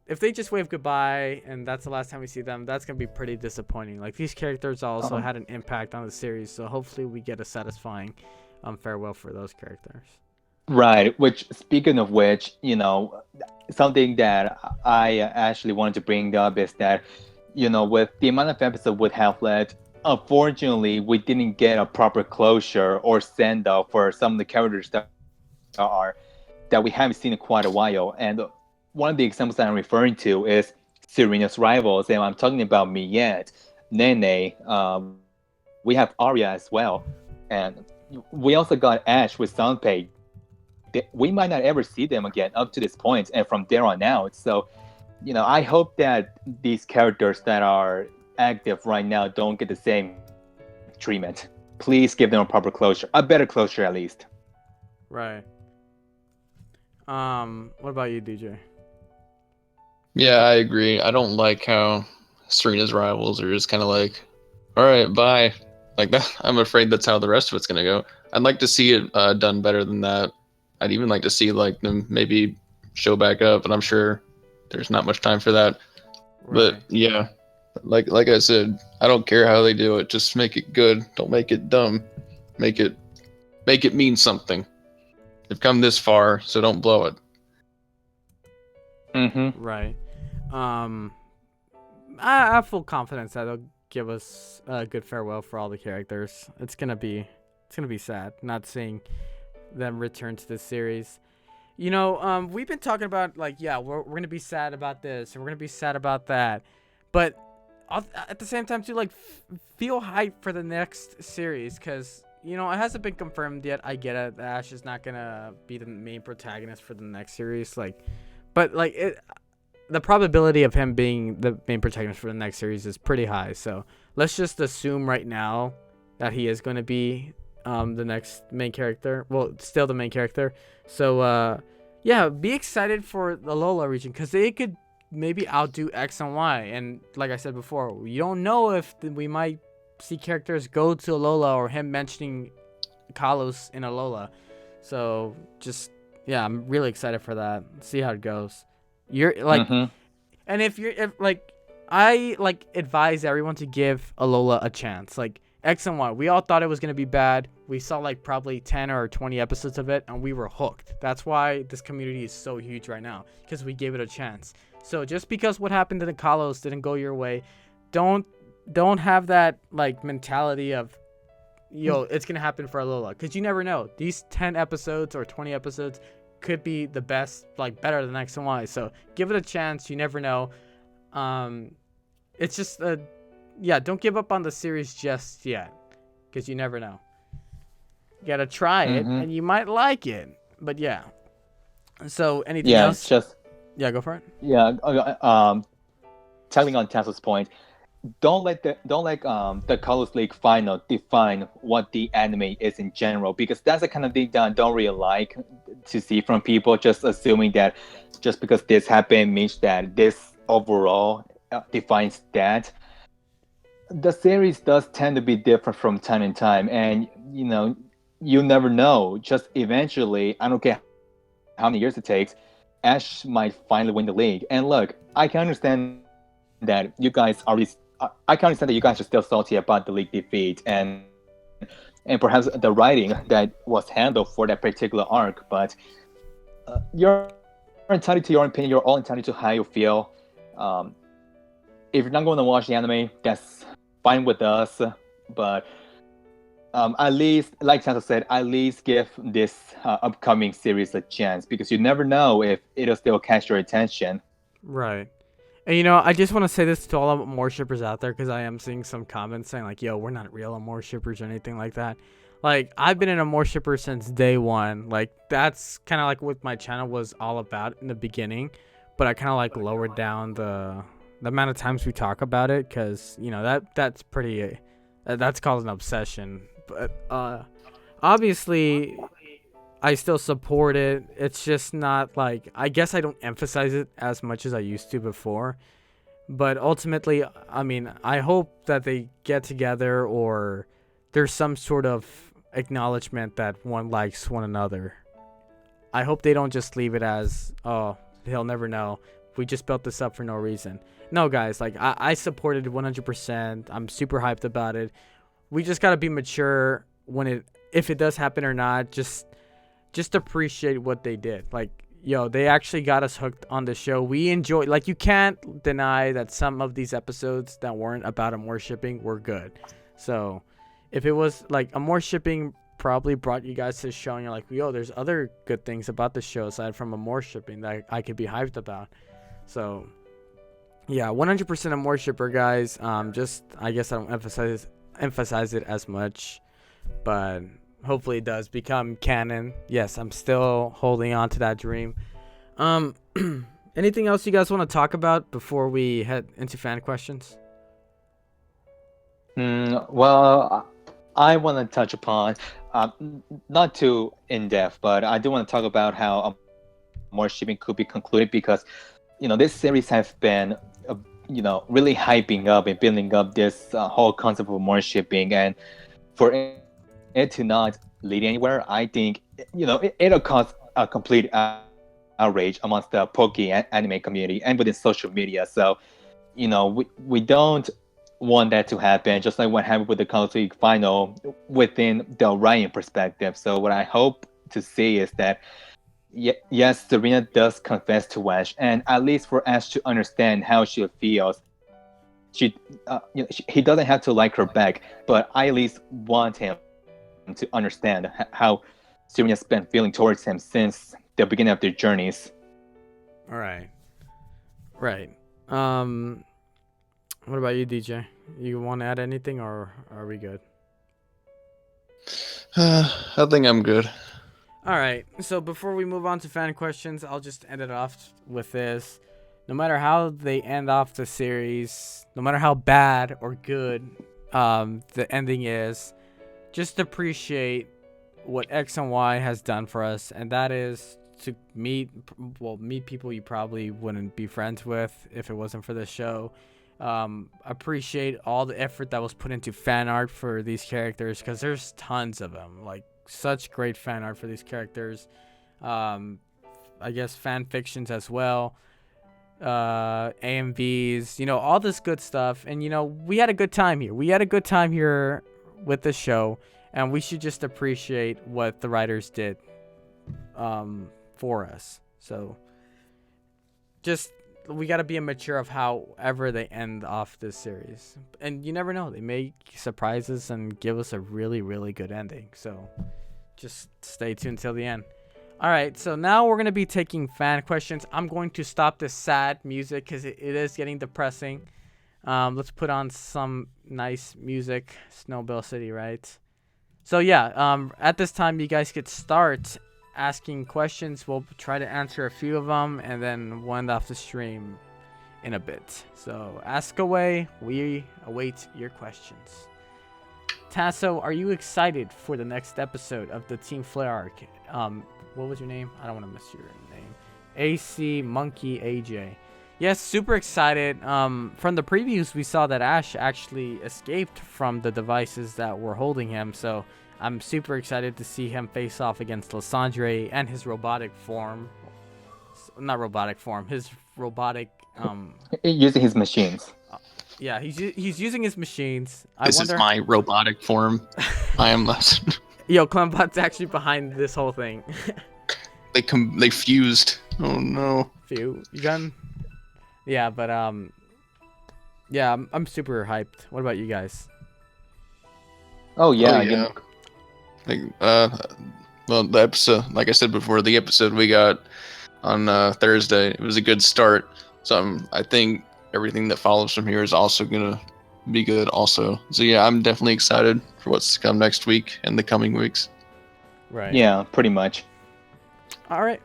if they just wave goodbye and that's the last time we see them, that's gonna be pretty disappointing. These characters also had an impact on the series, so hopefully we get a satisfying farewell for those characters.
Right, which, speaking of which, something that I actually wanted to bring up is that, with the amount of episodes we have left, unfortunately, we didn't get a proper closure or send-off for some of the characters that we haven't seen in quite a while. And one of the examples that I'm referring to is Serena's rivals, and I'm talking about Miette, Nene, we have Arya as well, and we also got Ash with Sanpei. We might not ever see them again up to this point, and from there on out. So, I hope that these characters that are active right now don't get the same treatment. Please give them a proper closure, a better closure at least.
Right. What about you, DJ?
Yeah, I agree. I don't like how Serena's rivals are just kind of all right, bye. That. I'm afraid that's how the rest of it's gonna go. I'd like to see it done better than that. I'd even like to see them maybe show back up, but I'm sure there's not much time for that. Right. But yeah, like I said, I don't care how they do it. Just make it good. Don't make it dumb. Make it mean something. They've come this far, so don't blow it.
Mm-hmm.
Right. I have full confidence that they'll give us a good farewell for all the characters. It's gonna be sad not seeing them return to this series. We've been talking about we're gonna be sad about this and we're gonna be sad about that, but at the same time too, feel hyped for the next series, because it hasn't been confirmed yet. I get it, Ash is not gonna be the main protagonist for the next series, but the probability of him being the main protagonist for the next series is pretty high. So let's just assume right now that he is going to be the next main character. Well, still the main character. So, be excited for the Alola region, because they could maybe outdo X and Y. And like I said before, you don't know if we might see characters go to Alola or him mentioning Kalos in Alola. So I'm really excited for that. See how it goes. You're and if I advise everyone to give Alola a chance. X and Y, we all thought it was going to be bad. We saw probably 10 or 20 episodes of it and we were hooked. That's why this community is so huge right now, because we gave it a chance. So just because what happened to the Kalos didn't go your way, don't have that mentality of it's going to happen for Alola, because you never know. These 10 episodes or 20 episodes could be the best, better than X and Y. So give it a chance. You never know. It's just don't give up on the series just yet, because you never know. You gotta try it,
Mm-hmm.
and you might like it. But yeah. So anything
Yeah,
else?
just
Yeah, go for it.
yeah. Telling on Tesla's point, don't let the Colors League final define what the anime is in general, because that's the kind of thing that I don't really like to see from people, just assuming that just because this happened means that this overall defines that. The series does tend to be different from time to time, and you never know. Just eventually, I don't care how many years it takes, Ash might finally win the league. And look, I can understand that you guys already. I can understand that you guys are still salty about the league defeat and perhaps the writing that was handled for that particular arc. But you're entitled to your opinion. You're all entitled to how you feel. Um, if you're not going to watch the anime, that's fine with us. But at least, like Santa said, at least give this upcoming series a chance, because you never know if it'll still catch your attention.
Right. And I just want to say this to all the more shippers out there, because I am seeing some comments saying like, "Yo, we're not real more shippers or anything like that." Like, I've been in a more shipper since day one. Like, that's kind of like what my channel was all about in the beginning, but I kind of like lowered down the amount of times we talk about it, because that's pretty. That's called an obsession. But obviously, I still support it. It's just not like, I guess I don't emphasize it as much as I used to before. But ultimately, I mean, I hope that they get together, or there's some sort of acknowledgement that one likes one another. I hope they don't just leave it as, "Oh, he'll never know. We just built this up for no reason." No, guys, like, I supported it 100%. I'm super hyped about it. We just gotta be mature if it does happen or not. Just appreciate what they did. Like, yo, they actually got us hooked on the show. We enjoy, like, you can't deny that some of these episodes that weren't about Amore shipping were good. So if it was like Amore shipping probably brought you guys to the show, and you're like, yo, there's other good things about the show aside from Amore shipping that I could be hyped about. So yeah, 100% Amore shipper, guys. Just, I guess I don't emphasize it as much, but hopefully it does become canon. Yes, I'm still holding on to that dream. Anything else you guys want to talk about before we head into fan questions?
Well, I want to touch upon, not too in depth, but I do want to talk about how more shipping could be concluded, because this series has been really hyping up and building up this whole concept of more shipping, and for it to not lead anywhere, I think it'll cause a complete outrage amongst the anime community and within social media. So we don't want that to happen, just like what happened with the College League final within the Orion perspective. So what I hope to see is that yes, Serena does confess to Ash, and at least for Ash to understand how she feels, he doesn't have to like her back, but I at least want him to understand how Serena's been feeling towards him since the beginning of their journeys.
All right. Right. What about you, DJ? You want to add anything, or are we good?
I think I'm good.
All right. So before we move on to fan questions, I'll just end it off with this. No matter how they end off the series, no matter how bad or good the ending is, just appreciate what X and Y has done for us, and that is to meet people you probably wouldn't be friends with if it wasn't for this show. Appreciate all the effort that was put into fan art for these characters, because there's tons of them. Like, such great fan art for these characters. I guess fan fictions as well. AMVs, all this good stuff. And we had a good time here. We had a good time here with the show, and we should just appreciate what the writers did for us. So just, we got to be mature of however they end off this series. And you never know, they may surprise us and give us a really, really good ending. So just stay tuned till the end. All right, so now we're going to be taking fan questions. I'm going to stop this sad music because it is getting depressing. Let's put on some nice music. Snowbell City, right? So yeah, at this time you guys could start asking questions. We'll try to answer a few of them, and then we'll end off the stream in a bit. So ask away. We await your questions. Tasso, are you excited for the next episode of the Team Flare arc? What was your name? I don't want to miss your name. AC Monkey AJ. Yes, super excited. From the previews, we saw that Ash actually escaped from the devices that were holding him. So I'm super excited to see him face off against Lysandre and his robotic form. Not robotic form. His robotic.
Using his machines.
Yeah, he's using his machines.
This is my robotic form. I am less.
Yo, Clembot's actually behind this whole thing.
They fused. Oh no.
You done? Yeah, but yeah, I'm super hyped. What about you guys?
Oh yeah.
Well, the episode, like I said before, the episode we got on Thursday, it was a good start. So I think everything that follows from here is also gonna be good also. So yeah, I'm definitely excited for what's to come next week and the coming weeks.
Right.
Yeah, pretty much.
All right.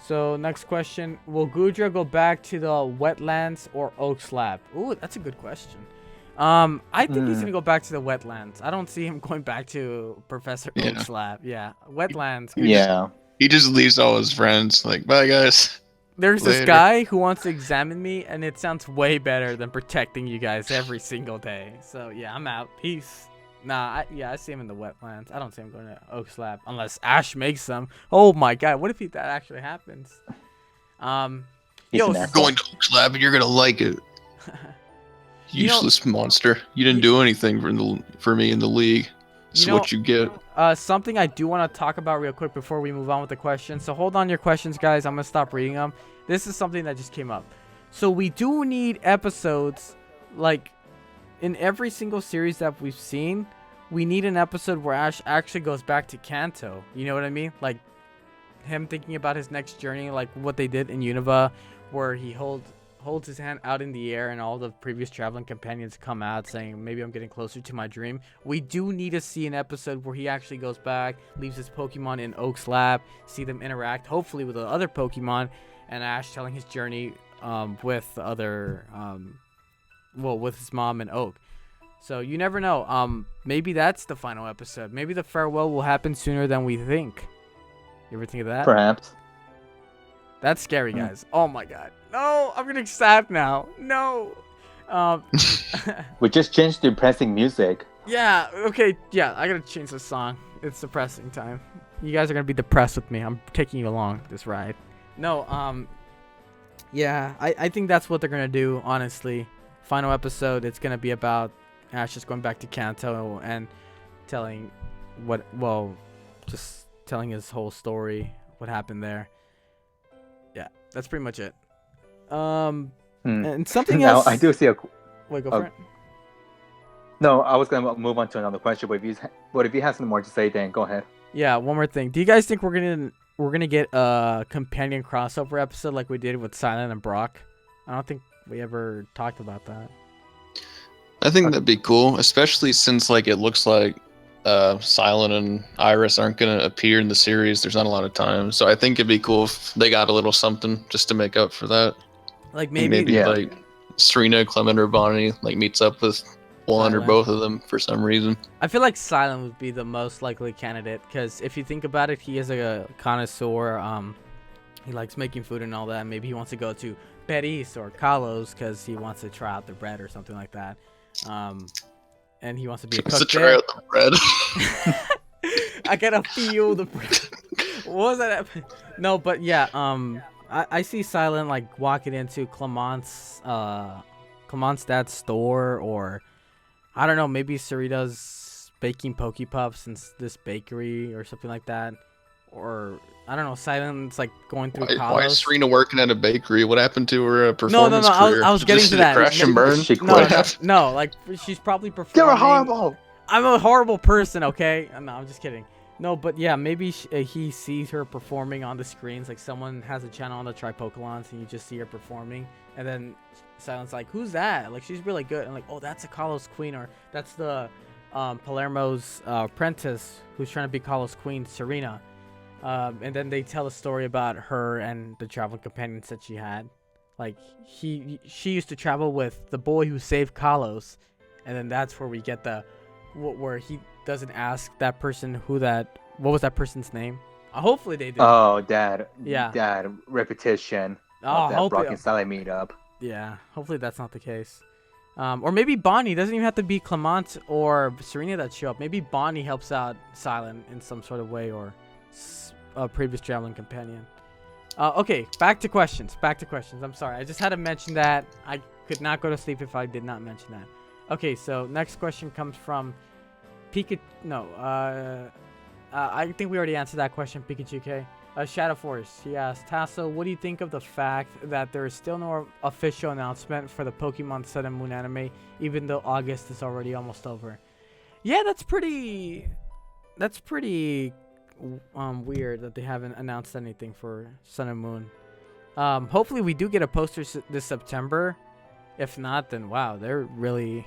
So next question: will Gudra go back to the wetlands or Oak's lab? Ooh, that's a good question. I think he's gonna go back to the wetlands. I don't see him going back to Professor Oak's lab. Yeah, wetlands.
He just leaves all his friends. Like, bye guys.
There's this guy who wants to examine me, and it sounds way better than protecting you guys every single day. So yeah, I'm out. Peace. Nah, I see him in the wetlands. I don't see him going to Oak's lab unless Ash makes them. Oh my god, what if that actually happens?
You're going to Oak's lab and you're gonna like it. Useless monster. You didn't do anything for me in the league. This is what you get.
Something I do want to talk about real quick before we move on with the questions. So hold on your questions, guys. I'm going to stop reading them. This is something that just came up. So we do need episodes, like, in every single series that we've seen, we need an episode where Ash actually goes back to Kanto. You know what I mean? Like, him thinking about his next journey, like what they did in Unova, where he holds his hand out in the air and all the previous traveling companions come out saying, maybe I'm getting closer to my dream. We do need to see an episode where he actually goes back, leaves his Pokemon in Oak's lab, see them interact, hopefully with the other Pokemon, and Ash telling his journey with the other, with his mom and Oak. So you never know. Maybe that's the final episode. Maybe the farewell will happen sooner than we think. You ever think of that?
Perhaps.
That's scary, guys. Oh my god. No, I'm getting sad now. No.
We just changed the depressing music.
Yeah, okay. Yeah, I gotta change the song. It's depressing time. You guys are gonna be depressed with me. I'm taking you along this ride. No, yeah, I think that's what they're gonna do, honestly. Final episode, it's gonna be about Ash just going back to Kanto and telling just telling his whole story, what happened there. Yeah, that's pretty much it. And something else.
Now, I do see a.
Wait, go for it.
No, I was gonna move on to another question, but if you have something more to say, then go ahead.
Yeah, one more thing. Do you guys think we're gonna get a companion crossover episode like we did with Silent and Brock? I don't think we ever talked about that.
I think that'd be cool, especially since like it looks like Silent and Iris aren't gonna appear in the series. There's not a lot of time, so I think it'd be cool if they got a little something just to make up for that.
Like maybe
like Serena, Clement, or Bonnie like meets up with one or both of them for some reason.
I feel like Silent would be the most likely candidate because if you think about it, he is a connoisseur. He likes making food and all that. Maybe he wants to go to Betty's or Carlos because he wants to try out the bread or something like that. And he wants to be a cook.
To try out the bread.
I gotta feel the bread. What was that? No, but yeah. I see Silent like walking into Clement's dad's store, or I don't know, maybe Sarita's baking Pokepuffs in this bakery or something like that, or I don't know. Silent's like going through.
Why is Serena working at a bakery? What happened to her performance career?
I was getting to that.
Crash and burn.
No, like she's probably performing.
You're horrible.
I'm a horrible person. Okay, no, I'm just kidding. No, but yeah, maybe he sees her performing on the screens. Like someone has a channel on the Tripokalons and you just see her performing. And then Silent's like, who's that? Like, she's really good. And like, oh, that's a Kalos Queen, or that's the Palermo's apprentice, who's trying to be Carlos Queen, Serena. And then they tell a story about her and the traveling companions that she had. Like she used to travel with the boy who saved Carlos, and then that's where we get where he doesn't ask that person what was that person's name. Hopefully they do.
Oh, Dad.
Yeah.
Dad, repetition
Oh,
of that Brock and Sally meetup.
Yeah, hopefully that's not the case. Or maybe Bonnie. Doesn't even have to be Clement or Serena that show up. Maybe Bonnie helps out Silent in some sort of way, or a previous traveling companion. Okay, back to questions. I'm sorry. I just had to mention that. I could not go to sleep if I did not mention that. Okay, so next question comes from Pikachu. No, I think we already answered that question, Pikachu K. Shadow Force, he asked, Tasso, what do you think of the fact that there is still no official announcement for the Pokemon Sun and Moon anime, even though August is already almost over? Yeah, that's pretty weird that they haven't announced anything for Sun and Moon. Hopefully we do get a poster this September. If not, then wow, they're really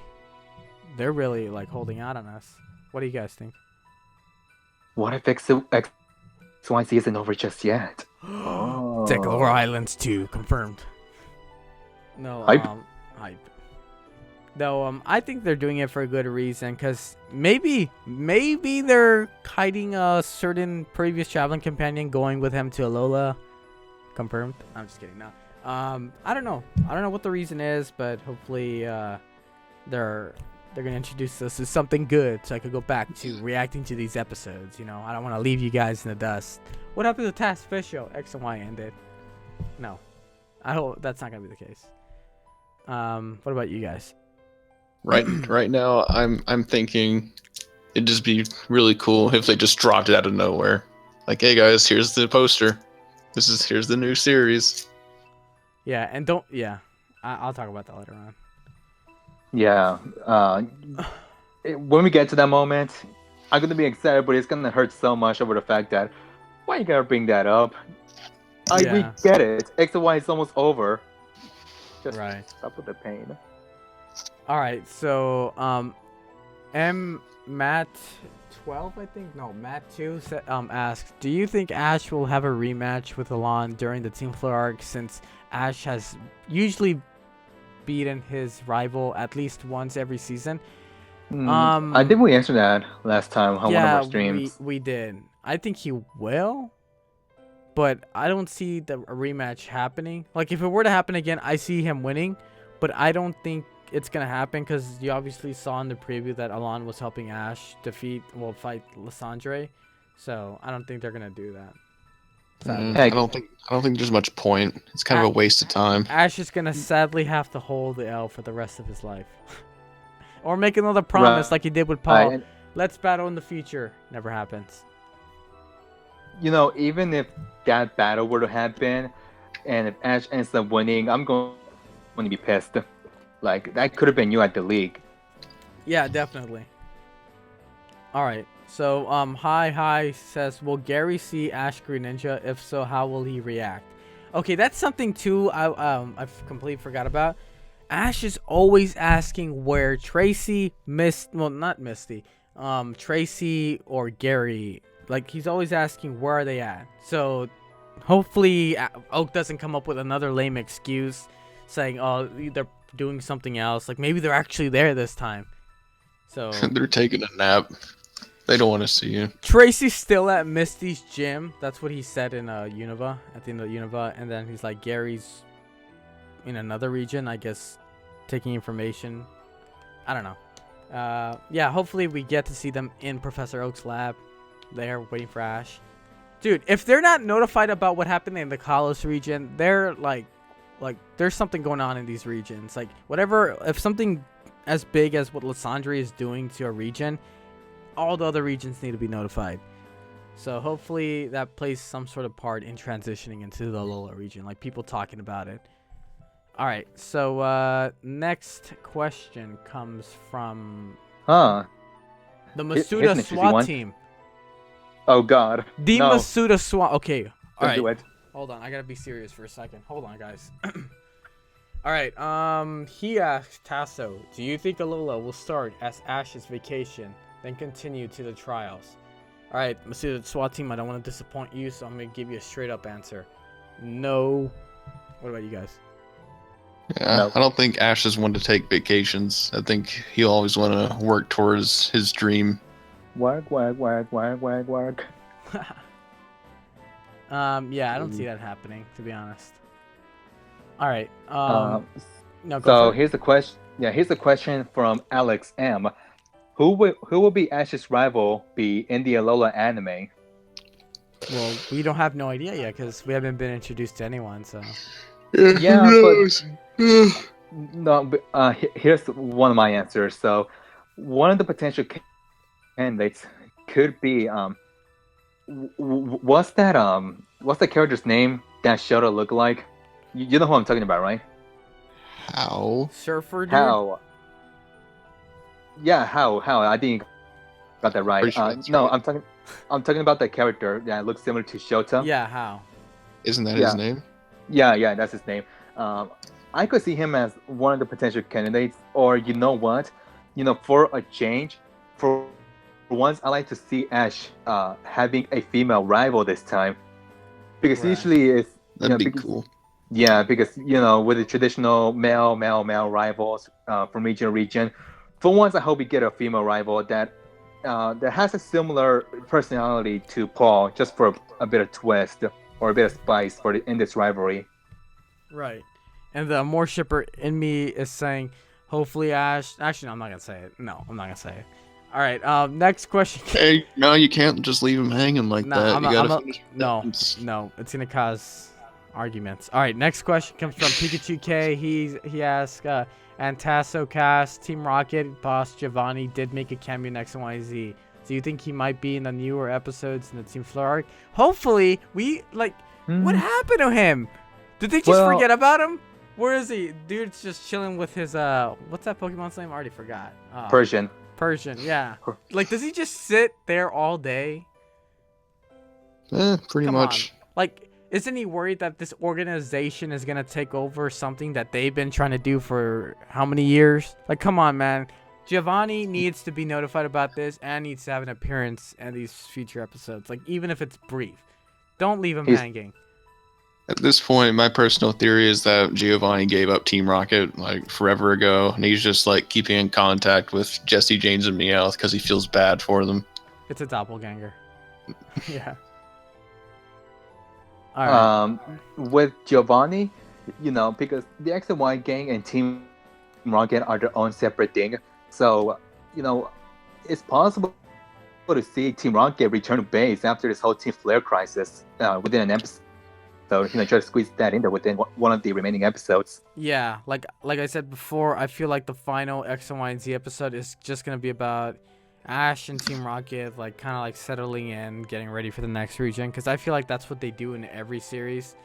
like holding out on us. What do you guys think?
What if XYZ isn't over just yet? Oh.
Declare Islands 2 confirmed. No,
Hype.
Hype. No, I think they're doing it for a good reason, because maybe they're hiding a certain previous traveling companion going with him to Alola. Confirmed. I'm just kidding. No. I don't know what the reason is, but hopefully they're gonna introduce us to something good, so I could go back to reacting to these episodes. You know, I don't want to leave you guys in the dust. What happened to TAS Official? X and Y ended. No, I hope that's not gonna be the case. What about you guys?
Right now, I'm thinking it'd just be really cool if they just dropped it out of nowhere. Like, hey guys, here's the poster. Here's the new series.
Yeah, and I'll talk about that later on.
Yeah. When we get to that moment, I'm gonna be excited, but it's gonna hurt so much over the fact that why you gotta bring that up? We get it. X and Y is almost over. Just stop with the pain.
All right, so Matt 12, I think. No, Matt 2 asks, do you think Ash will have a rematch with Alon during the Team Flare arc, since Ash has usually beaten his rival at least once every season?
I think we answered that last time on one of our streams.
We did. I think he will, but I don't see a rematch happening. Like, if it were to happen again, I see him winning, but I don't think it's gonna happen, because you obviously saw in the preview that Alon was helping Ash fight Lysandre, so I don't think they're gonna do that.
I don't think there's much point. It's kind of a waste of time.
Ash is gonna sadly have to hold the L for the rest of his life, or make another promise like he did with Paul. Let's battle in the future. Never happens.
You know, even if that battle were to happen, and if Ash ends up winning, I'm going to be pissed. Like, that could have been you at the league.
Yeah, definitely. All right. So, Hi says, will Gary see Ash Greninja? If so, how will he react? Okay, that's something too I've completely forgot about. Ash is always asking where Tracy, not Misty, Tracy or Gary, like, he's always asking where are they at. So, hopefully Oak doesn't come up with another lame excuse saying, oh, they're doing something else. Like, maybe they're actually there this time. So
they're taking a nap. They don't want to see you.
Tracy's still at Misty's gym. That's what he said in Unova, at the end of Unova. And then he's like, Gary's in another region, I guess, taking information. I don't know. Yeah, hopefully we get to see them in Professor Oak's lab. They're waiting for Ash. Dude, if they're not notified about what happened in the Kalos region, they're like there's something going on in these regions. Like, whatever, if something as big as what Lysandre is doing to a region, all the other regions need to be notified. So hopefully that plays some sort of part in transitioning into the Alola region, like people talking about it. All right, so next question comes from the Masuda SWAT team.
Oh God.
The Masuda SWAT. Okay. All right.
Do it.
Hold on. I gotta be serious for a second. Hold on, guys. All right. He asked Tasso, "Do you think Alola will start as Ash's vacation, then continue to the trials?" All right, Masuda, the SWAT team. I don't want to disappoint you, so I'm gonna give you a straight up answer. No. What about you guys?
Yeah,
No.
I don't think Ash is one to take vacations. I think he'll always want to work towards his dream.
Work, work, work, work, work, work.
Yeah, I don't see that happening, to be honest. All right.
Um,
No, go
so
for it.
here's the question. Yeah, here's the question from Alex M. Who will be Ash's rival be in the Alola anime?
Well, we don't have no idea yet because we haven't been introduced to anyone. So
Yeah, but no. But, here's one of my answers. So, one of the potential candidates could be what's the character's name that Shoto look like? You know who I'm talking about, right?
How?
Surfer dude.
How? Yeah, how? I think you got that right.
Pretty sure that's
No,
right.
I'm talking about the character that looks similar to Shota.
Yeah, how?
Isn't that
Yeah.
his name?
Yeah, that's his name. I could see him as one of the potential candidates, or you know what, for a change, for once, I like to see Ash having a female rival this time, because
Right.
usually it's
That'd be
because,
cool.
yeah, because with the traditional male rivals from region to region, for once I hope we get a female rival that has a similar personality to Paul, just for a bit of twist or a bit of spice in this rivalry.
Right. And the more shipper in me is saying, hopefully Ash. Actually, no, I'm not gonna say it. No, I'm not gonna say it. All right. Next question.
Hey, no, you can't just leave him hanging like
Nah,
that.
I'm
You
a,
gotta
I'm a,
finish the
no,
sentence.
no. It's gonna cause arguments. All right. Next question comes from Pikachu K. He asks, and TASOcast, Team Rocket boss Giovanni did make a cameo in XYZ. Do you think he might be in the newer episodes in the Team Floor arc? Hopefully, what happened to him? Did they just
Well-
forget about him? Where is he? Dude's just chilling with his what's that Pokemon's name? I already forgot.
Persian.
Persian, yeah. Like, does he just sit there all day?
Pretty
Come
much.
on. Like, isn't he worried that this organization is gonna take over something that they've been trying to do for how many years? Like, come on, man. Giovanni needs to be notified about this and needs to have an appearance in these future episodes. Like, even if it's brief. Don't leave him
He's-
hanging.
At this point, my personal theory is that Giovanni gave up Team Rocket like forever ago, and he's just like keeping in contact with Jesse, James, and Meowth because he feels bad for them.
It's a doppelganger. Yeah. All right.
With Giovanni, because the X and Y gang and Team Rocket are their own separate thing. So, it's possible to see Team Rocket return to base after this whole Team Flare crisis within an episode. So, try to squeeze that in there within one of the remaining episodes.
Yeah, like I said before, I feel like the final X and Y and Z episode is just gonna be about Ash and Team Rocket, like kind of like settling in, getting ready for the next region, because I feel like that's what they do in every series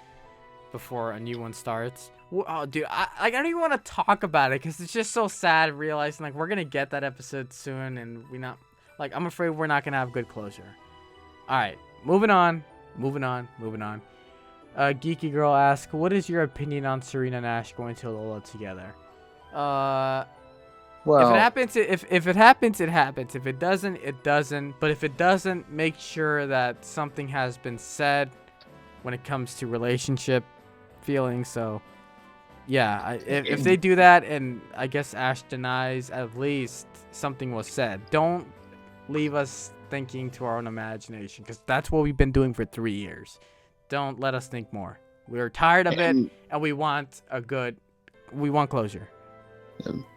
before a new one starts. Oh, dude, I don't even want to talk about it because it's just so sad realizing like we're gonna get that episode soon, and I'm afraid we're not gonna have good closure. All right, moving on. Geeky Girl asks, what is your opinion on Serena and Ash going to Alola together?
Well,
If it happens, if it happens, it happens. If it doesn't, it doesn't. But if it doesn't, make sure that something has been said when it comes to relationship feelings. So, yeah, if they do that, and I guess Ash denies, at least something was said. Don't leave us thinking to our own imagination, because that's what we've been doing for 3 years. Don't let us think more. We're tired of it, and we want closure.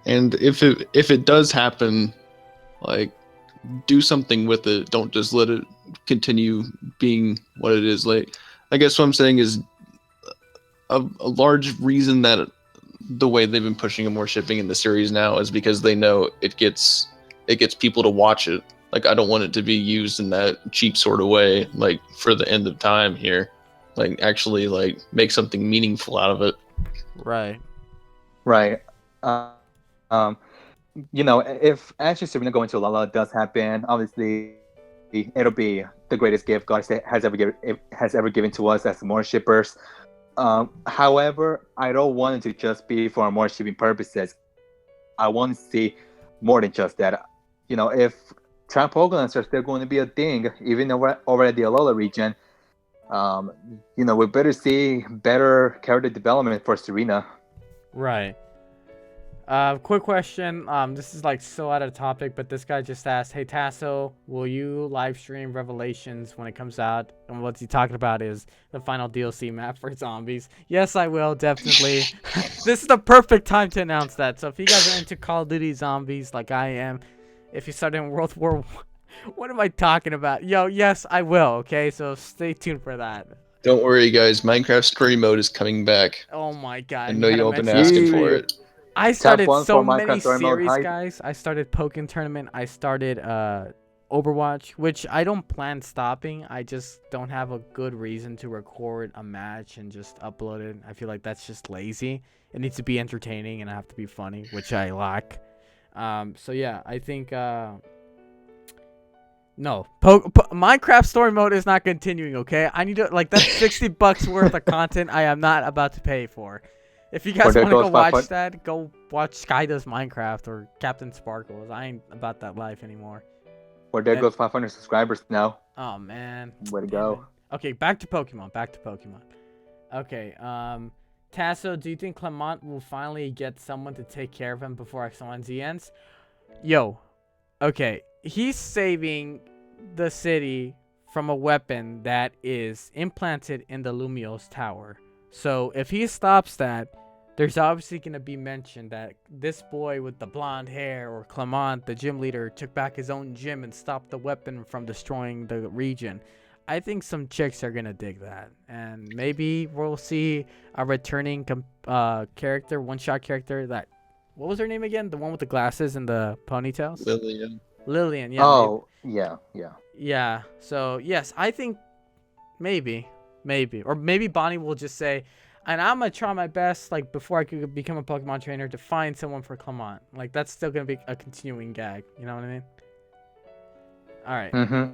And if it does happen, like, do something with it. Don't just let it continue being what it is. Like, I guess what I'm saying is a large reason that the way they've been pushing more shipping in the series now is because they know it gets people to watch it. Like, I don't want it to be used in that cheap sort of way, like for the end of time here. Like, actually, like, make something meaningful out of it.
Right.
If Ash and Serena going to Lala does happen, obviously it'll be the greatest gift God has ever given to us as more shippers. However, I don't want it to just be for more shipping purposes. I want to see more than just that. If trap programs are still going to be a thing, even over at the Alola region, um, we better see better character development for Serena.
Right. Quick question. This is like so out of topic, but this guy just asked, "Hey Tasso, will you live stream Revelations when it comes out?" And what's he talking about is the final DLC map for zombies. Yes, I will definitely. This is the perfect time to announce that. So if you guys are into Call of Duty zombies like I am, if you started in World War, what am I talking about? Yo, yes, I will. Okay, so stay tuned for that.
Don't worry, guys. Minecraft Story Mode is coming back.
Oh my
I
God,
know
you had to
you all been
mention that
asking
stream.
for it.
I
Top
started
one
so
for
many
Minecraft Story Mode
series,
hype.
guys. I started Pokken Tournament. I started Overwatch, which I don't plan stopping. I just don't have a good reason to record a match and just upload it. I feel like that's just lazy. It needs to be entertaining and I have to be funny, which I lack. So yeah, I think no, Minecraft Story Mode is not continuing. Okay, I need to that's $60 worth of content I am not about to pay for. If you guys
there
want to
goes
go watch
500
that, go watch Sky Does Minecraft or Captain Sparkles. I ain't about that life anymore.
Where there
And-
goes 500 subscribers now.
Oh man.
Way to
Damn
go.
it. Okay, back to Pokemon. Okay, Tasso, do you think Clement will finally get someone to take care of him before XYZ ends? Yo, okay, he's saving the city from a weapon that is implanted in the Lumiose Tower. So if he stops that, there's obviously going to be mention that this boy with the blonde hair or Clement, the gym leader, took back his own gym and stopped the weapon from destroying the region. I think some chicks are going to dig that. And maybe we'll see a returning character, one-shot character that... What was her name again? The one with the glasses and the ponytails? Lillian, yeah.
Oh, yeah.
Yeah, so yes, I think maybe. Or maybe Bonnie will just say, and I'm going to try my best, like, before I could become a Pokemon trainer, to find someone for Clement. Like, that's still going to be a continuing gag. You know what I mean? All right.
Mm-hmm.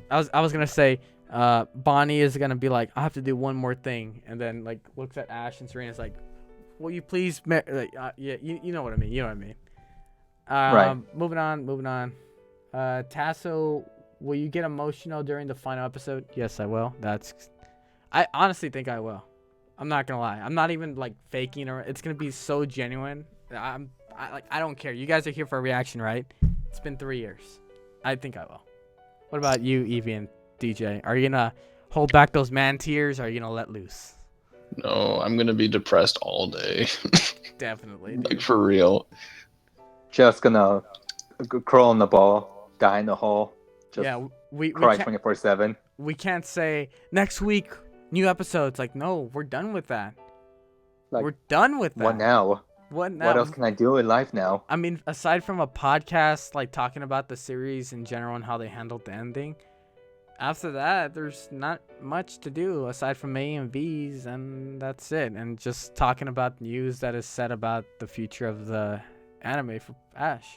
I was going to say, Bonnie is going to be like, I have to do one more thing. And then, like, looks at Ash and Serena's like, will you please... yeah, you know what I mean.
Right.
Moving on. Tasso, will you get emotional during the final episode? Yes, I will. I honestly think I will. I'm not gonna lie. I'm not even like faking or it's gonna be so genuine. I don't care. You guys are here for a reaction, right? It's been 3 years. I think I will. What about you, Evie and DJ? Are you gonna hold back those man tears or are you gonna let loose?
No, I'm gonna be depressed all day.
Definitely.
Like for real.
Just gonna crawl in the ball, die in the hole. Just
Yeah, we
cry
can't,
24/7.
we can't say next week new episodes. Like, no, we're done with that.
Like,
we're done with that.
What now?
What now?
What else can I do in life now?
I mean, aside from a podcast, like talking about the series in general and how they handled the ending, after that, there's not much to do aside from A and B's, and that's it. And just talking about news that is said about the future of the anime for Ash.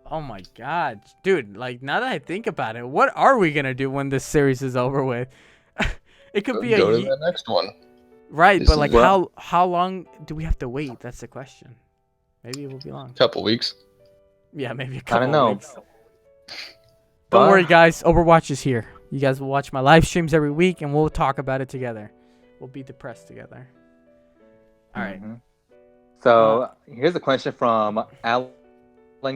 Oh my god, dude! Like now that I think about it, what are we gonna do when this series is over with? It could be
Go to the next one.
Right, but like
Well-
how long do we have to wait? That's the question. Maybe it will be long.
Couple weeks.
Yeah, maybe a
I
couple
don't know.
weeks. Don't worry, guys. Overwatch is here. You guys will watch my live streams every week, and we'll talk about it together. We'll be depressed together. All right.
Mhm. So here's a question from Alan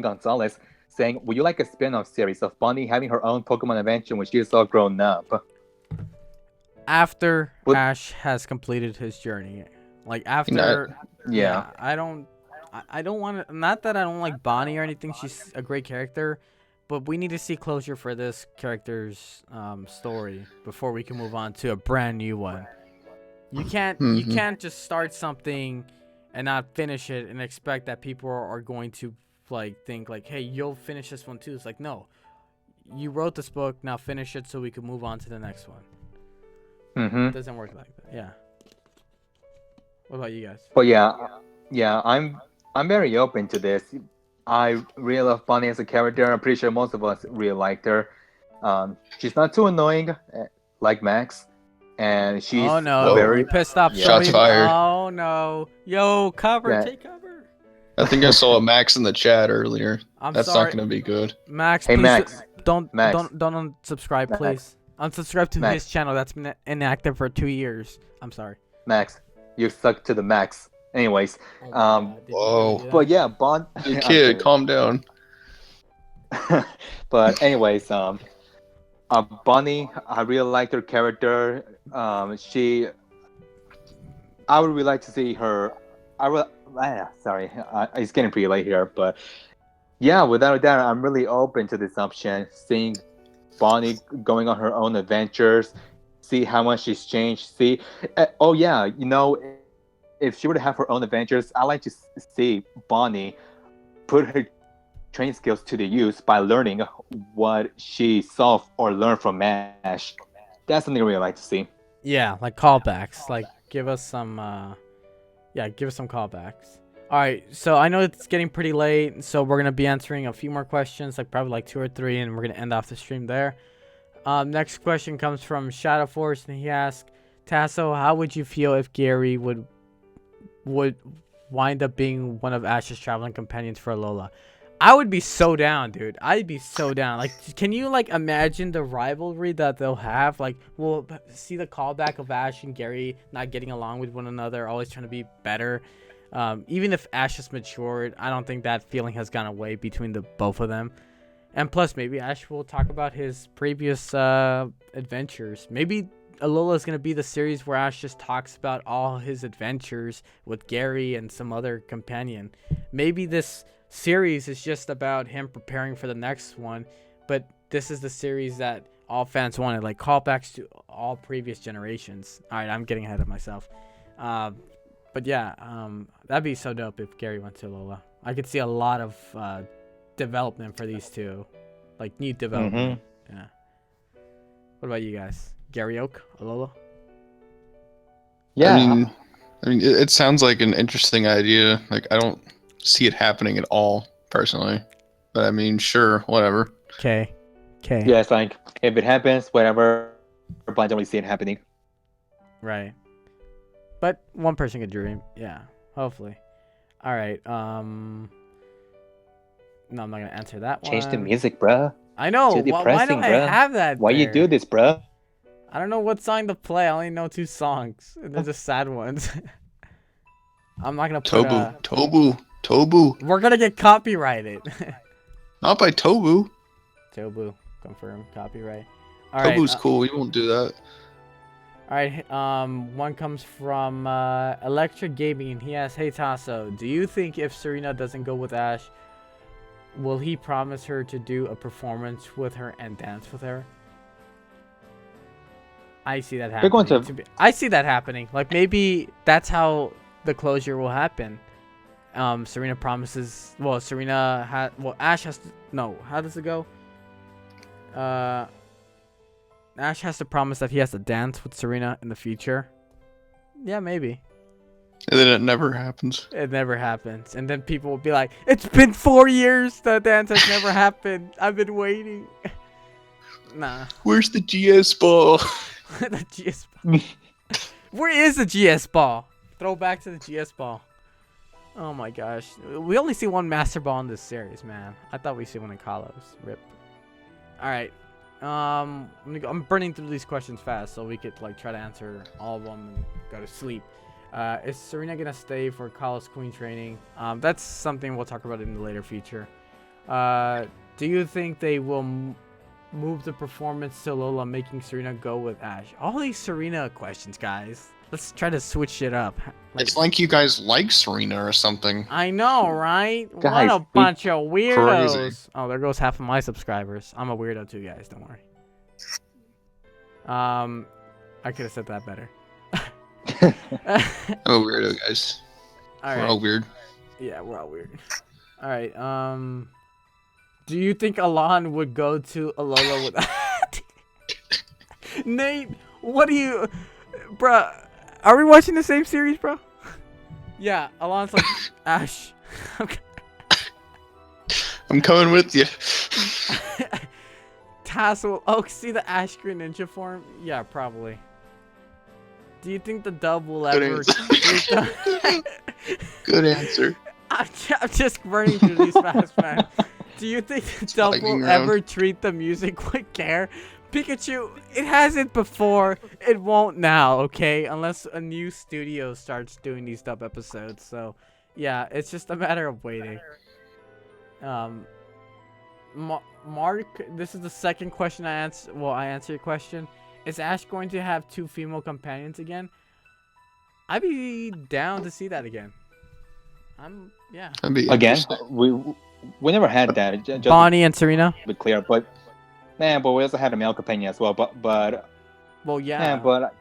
Gonzalez saying, would you like a spin-off series of Bonnie having her own Pokemon adventure when she is all grown up?
After
What-
Ash has completed his journey, like after,
Yeah.
I don't want to. Not that I don't like Bonnie or anything. She's a great character, but we need to see closure for this character's story before we can move on to a brand new one. You can't just start something and not finish it and expect that people are going to like think like, hey, you'll finish this one too. It's like, no, you wrote this book, now finish it so we can move on to the next one.
Mm-hmm.
It doesn't work like that. Yeah. What about you guys?
But yeah, I'm very open to this. I really love Bonnie as a character. I'm pretty sure most of us really liked her. She's not too annoying, like Max, and she's
Oh no,
very
you pissed off
yeah.
Shots
somebody.
fired.
Oh no. Yo, cover,
Yeah.
take cover.
I think I saw a Max in the chat earlier.
I'm
That's
sorry.
not gonna be good.
Max,
Hey,
please
Max.
don't
Max.
unsubscribe,
Max.
please. Unsubscribe to
Max.
his channel that's been inactive for 2 years. I'm sorry.
Max, you suck to the max. Anyways,
Oh my God, did you
Whoa.
really do
but
that?
yeah, Bond.
Hey
I'm
kid,
kidding.
calm down.
But anyways, Bonnie, I really liked her character. I would really like to see her. Sorry, it's getting pretty late here, but yeah, without a doubt, I'm really open to this option. Seeing Bonnie going on her own adventures, see how much she's changed. See, oh yeah, if she were to have her own adventures, I like to see Bonnie put her training skills to the use by learning what she saw or learned from Ash. That's something I really like to see.
Yeah, like callbacks. Like give us some give us some callbacks. Alright, so I know it's getting pretty late, so we're gonna be answering a few more questions, like probably like 2 or 3, and we're gonna end off the stream there. Next question comes from Shadow Force, and he asks, Tasso, how would you feel if Gary would wind up being one of Ash's traveling companions for Alola? I would be so down, dude. I'd be so down. Like, can you like imagine the rivalry that they'll have? Like, we'll see the callback of Ash and Gary not getting along with one another, always trying to be better. Even if Ash has matured, I don't think that feeling has gone away between the both of them. And plus, maybe Ash will talk about his previous adventures. Maybe Alola is going to be the series where Ash just talks about all his adventures with Gary and some other companion. Maybe this series is just about him preparing for the next one, but this is the series that all fans wanted, like callbacks to all previous generations. All right, I'm getting ahead of myself. But yeah, that'd be so dope if Gary went to Alola. I could see a lot of development for these two, like new development. Yeah. What about you guys? Gary Oak, Alola?
Yeah,
I mean, it sounds like an interesting idea. Like, I don't see it happening at all, personally. But I mean, sure, whatever.
Okay.
yeah, it's like if it happens, whatever. But I don't really see it happening.
Right. But one person could dream. Yeah. Hopefully. All right. No, I'm not gonna answer that one.
Change the music, bruh.
I know.
Too
Why
depressing,
don't I
bruh.
have that?
Why you
there?
do this, bruh?
I don't know what song to play. I only know 2 songs. And they're just sad ones. I'm not gonna put
Tobu.
We're gonna get copyrighted.
Not by Tobu.
Tobu, confirm copyright. All right.
Tobu's cool. We won't do that.
All right. One comes from Electric Gaming, and he asks, "Hey Tasso, do you think if Serena doesn't go with Ash, will he promise her to do a performance with her and dance with her?" I see that happening.
They're going to.
I see that happening. Like maybe that's how the closure will happen. Serena promises. Well, Ash has to. No, how does it go? Ash has to promise that he has to dance with Serena in the future. Yeah, maybe.
And then it never happens.
It never happens, and then people will be like, "It's been 4 years. The dance has never happened. I've been waiting." Nah.
Where's the GS ball?
The GS ball. Where is the GS ball? Throw back to the GS ball. Oh my gosh. We only see one Master Ball in this series, man. I thought we see one in Kalos. Rip. Alright. I'm burning through these questions fast so we could like try to answer all of them and go to sleep. Is Serena gonna stay for Kalos Queen training? That's something we'll talk about in the later future. Do you think they will move the performance to Lola, making Serena go with Ash? All these Serena questions, guys. Let's try to switch it up.
It's like you guys like Serena or something.
I know, right?
Guys,
what a bunch of weirdos.
Crazy.
Oh, there goes half of my subscribers. I'm a weirdo too, guys. Don't worry. I could have said that better.
I'm a weirdo, guys.
All
We're
right.
all weird.
Yeah, we're all weird. All right. Do you think Alon would go to Alola with Nate? What do you, bruh? Are we watching the same series, bro? Yeah, Alon's like Ash.
I'm coming with you.
Tassel. Oh, see the Ash Green Ninja form? Yeah, probably. Do you think the dub will
Good
ever
answer.
treat the...
Good answer.
I'm just burning through these fast, man. Do you think the dub
Spiking
will
around.
ever treat the music with care? Pikachu, it hasn't before. It won't now, okay? Unless a new studio starts doing these dub episodes. So, yeah, it's just a matter of waiting. Mark, this is the second question I answer. Well, I answer your question. Is Ash going to have 2 female companions again? I'd be down to see that again. Yeah.
That'd be
Again,
interesting.
we never had that. Just
Bonnie and Serena.
to be clear, but we also had a male companion as well. But
Well, yeah.
but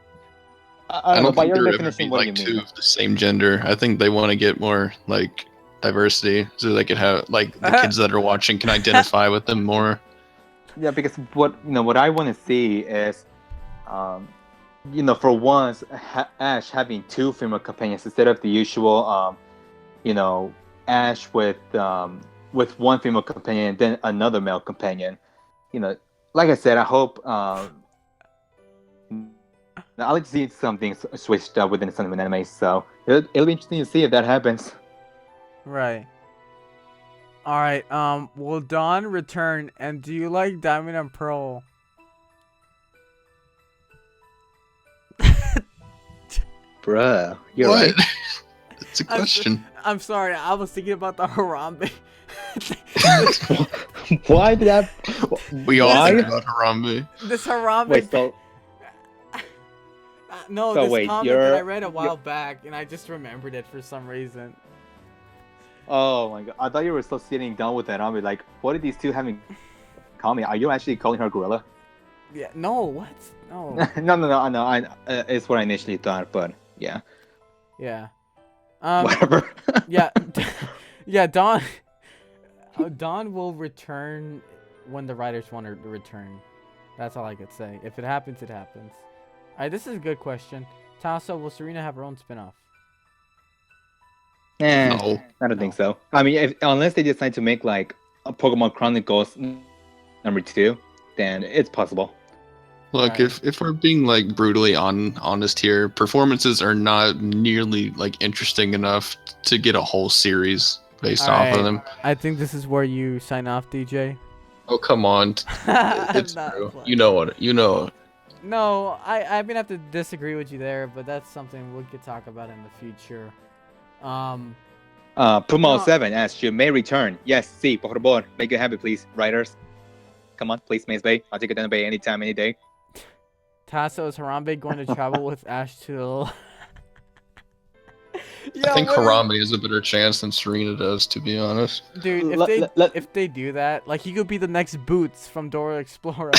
I
I
don't know.
don't
By
think
your
there would ever
definition,
be
what do
like
you
2
mean?
of the same gender. I think they want to get more like diversity, so they could have like the kids that are watching can identify with them more.
Yeah, because what I want to see is, for once, Ash having 2 female companions instead of the usual, Ash with 1 female companion and then another male companion. Like I said, I hope. I like to see something switched up within some anime, so it'll be interesting to see if that happens.
Right. All right. Will Dawn return? And do you like Diamond and Pearl?
Bruh, you're
What?
right.
It's a question.
I'm sorry. I was thinking about the Harambe.
Why did that?
We all
Why?
think about Harambe.
This Harambe.
Wait, so
No,
So
this
wait,
comment that I
you're-
read a while back, and I just remembered it for some reason.
oh my god, I thought you were still sitting down with that. I'll be like, what are these 2 having in common? Are you actually calling her gorilla?
Yeah. No. What? No.
no. It's what I initially thought, but yeah,
Yeah.
whatever.
Yeah. Yeah. Dawn. Dawn will return when the writers want her to return. That's all I could say. If it happens, it happens. All right. This is a good question. Taso, will Serena have her own spinoff?
No.
I don't think so. I mean, unless they decide to make like a Pokemon Chronicles #2, then it's possible.
Look,
Alright.
if we're being like brutally honest here, performances are not nearly like interesting enough to get a whole series based off of them.
I think this is where you sign off, DJ.
Oh come on, it's
Not
true.
playing.
You know what? You know.
No, I'm gonna have to disagree with you there, but that's something we could talk about in the future.
Puma07 asks, you may return. Yes, see, por favor, make it happy, please, writers. Come on, please, Maze Bay. I'll take it down the bay anytime, any day.
Tasso, is Harambe going to travel with Ash to the...
I think Harambe has a better chance than Serena does, to be honest.
Dude, if they do that, like, he could be the next Boots from Dora Explorer.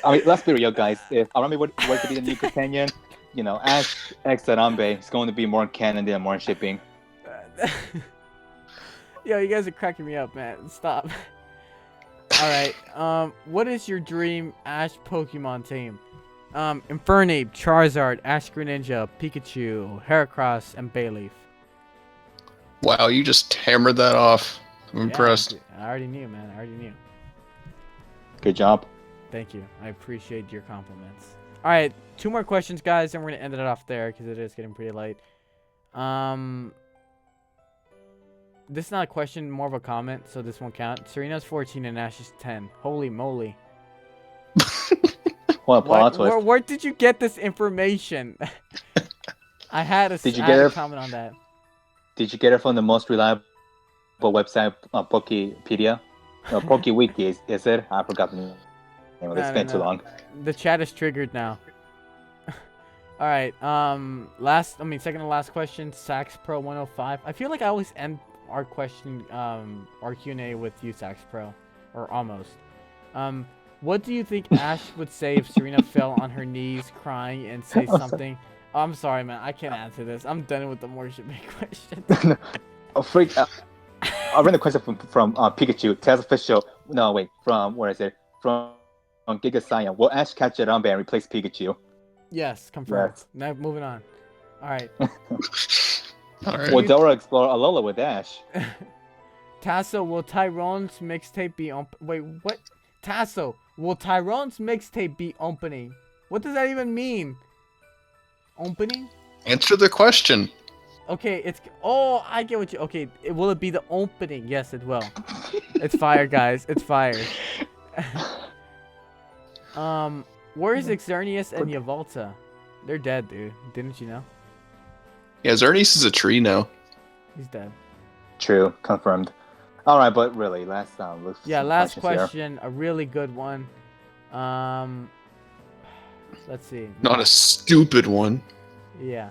I mean, let's be real, guys. If Arambe were to be the new companion, Ash X Arambe is going to be more canon than more shipping.
Yo, you guys are cracking me up, man. Stop. Alright, what is your dream Ash Pokemon team? Infernape, Charizard, Ash Greninja, Pikachu, Heracross, and Bayleaf.
Wow, you just hammered that off. I'm impressed.
dude, I already knew, man. I already knew.
Good job.
Thank you. I appreciate your compliments. Alright, 2 more questions, guys, and we're going to end it off there because it is getting pretty late. This is not a question, more of a comment, so this won't count. Serena's 14 and Ash is 10. Holy moly.
What a plot twist.
Where did you get this information? I had a comment on that.
Did you get it from the most reliable website, Pokepedia? No, PokeWiki, is it? I forgot the name. It's been too long.
The chat is triggered now. All right. Second to last question. Sax Pro 105. I feel like I always end our question, our Q&A with you, Sax Pro, or almost. What do you think Ash would say if Serena fell on her knees, crying, and say something? Oh, I'm sorry, man. I can't answer this. I'm done with the more shipping questions.
Oh, freak! I read the question from Pikachu. Test official. No, wait. From where is it? From Giga Saiyan. Will Ash catch it on and replace Pikachu?
Yes, confirmed.
Yes.
Now moving on. All right.
All right.
Will Dora explore Alola with Ash?
Tasso, will Tyrone's mixtape be on? Wait, what? Tasso, Will Tyrone's mixtape be opening? What does that even mean? Opening?
Answer the question.
Okay, it's... Oh, I get what you... Okay, will it be the opening? Yes, it will. It's fire, guys. It's fire. Where is Xerneas and Yavalta? They're dead, dude. Didn't you know?
Yeah, Xerneas is a tree now.
He's dead.
True, confirmed. All right, but really, last
last question, a really good one. Let's see.
Not a stupid one.
Yeah.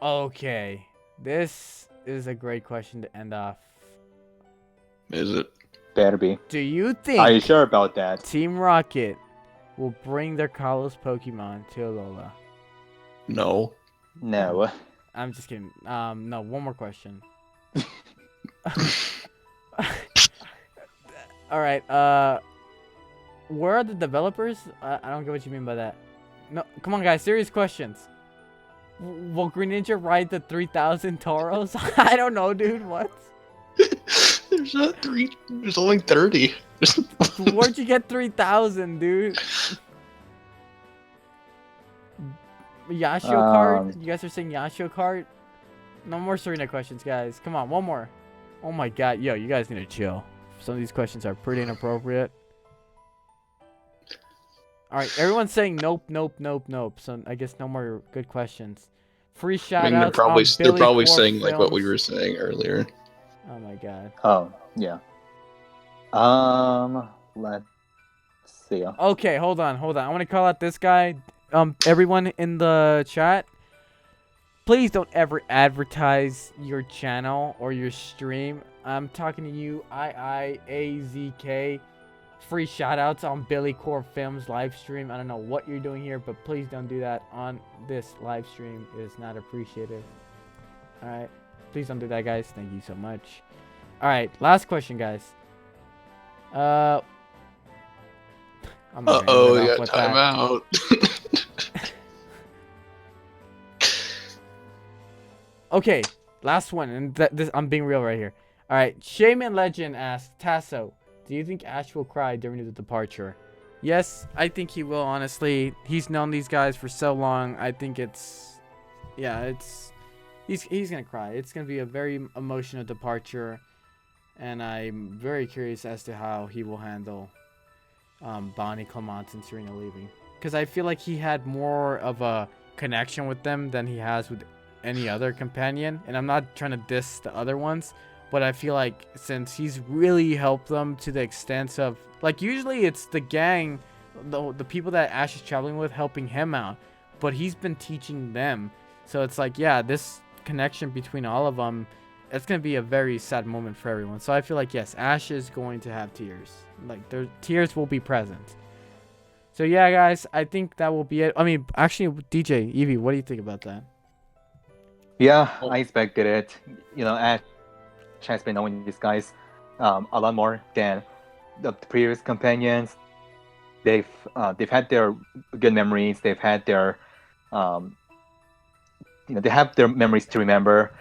Okay, this is a great question to end off.
Is it?
Better be.
Do you think
Are you sure about that?
Team Rocket will bring their Kalos Pokemon to Alola?
No.
I'm just kidding. No, one more question. All right. Where are the developers? I don't get what you mean by that. No, come on, guys. Serious questions. Will Green Ninja ride the 3,000 Tauros? I don't know, dude. What?
There's not 3. There's only 30.
Where'd you get 3,000, dude? Yashio card? You guys are saying Yashio card? No more Serena questions, guys. Come on, one more. Oh my god. Yo, you guys need to chill. Some of these questions are pretty inappropriate. Alright, everyone's saying nope, nope, nope, nope. So I guess no more good questions. Free shout
I mean,
outs.
they're probably saying like what we were saying earlier.
Oh my god.
Oh, yeah. Let's see.
Okay, hold on. I want to call out this guy. Everyone in the chat, please don't ever advertise your channel or your stream. I'm talking to you, IIAZK. Free shoutouts on Billy Core Films live stream. I don't know what you're doing here, but please don't do that on this live stream. It is not appreciated. Alright. Please don't do that, guys. Thank you so much. Alright, last question, guys. I'm not gonna
you got time out.
Okay, last one, and this I'm being real right here. All right, Shaman Legend asks, Tasso, do you think Ash will cry during the departure? Yes, I think he will. Honestly, he's known these guys for so long. I think he's gonna cry. It's gonna be a very emotional departure, and I'm very curious as to how he will handle Bonnie, Clemence, and Serena leaving, because I feel like he had more of a connection with them than he has with any other companion. And I'm not trying to diss the other ones, but I feel like since he's really helped them to the extent of, like, usually it's the gang, the people that Ash is traveling with helping him out, but he's been teaching them. So it's like, yeah, this connection between all of them, it's gonna be a very sad moment for everyone. So I feel like, yes, Ash is going to have tears. Like, their tears will be present. So yeah, guys, I think that will be it. I mean, actually, DJ Evie, what do you think about that?
Yeah, I expected it. You know, Ash has been knowing these guys a lot more than the previous companions. They've had their good memories. They've had their they have their memories to remember.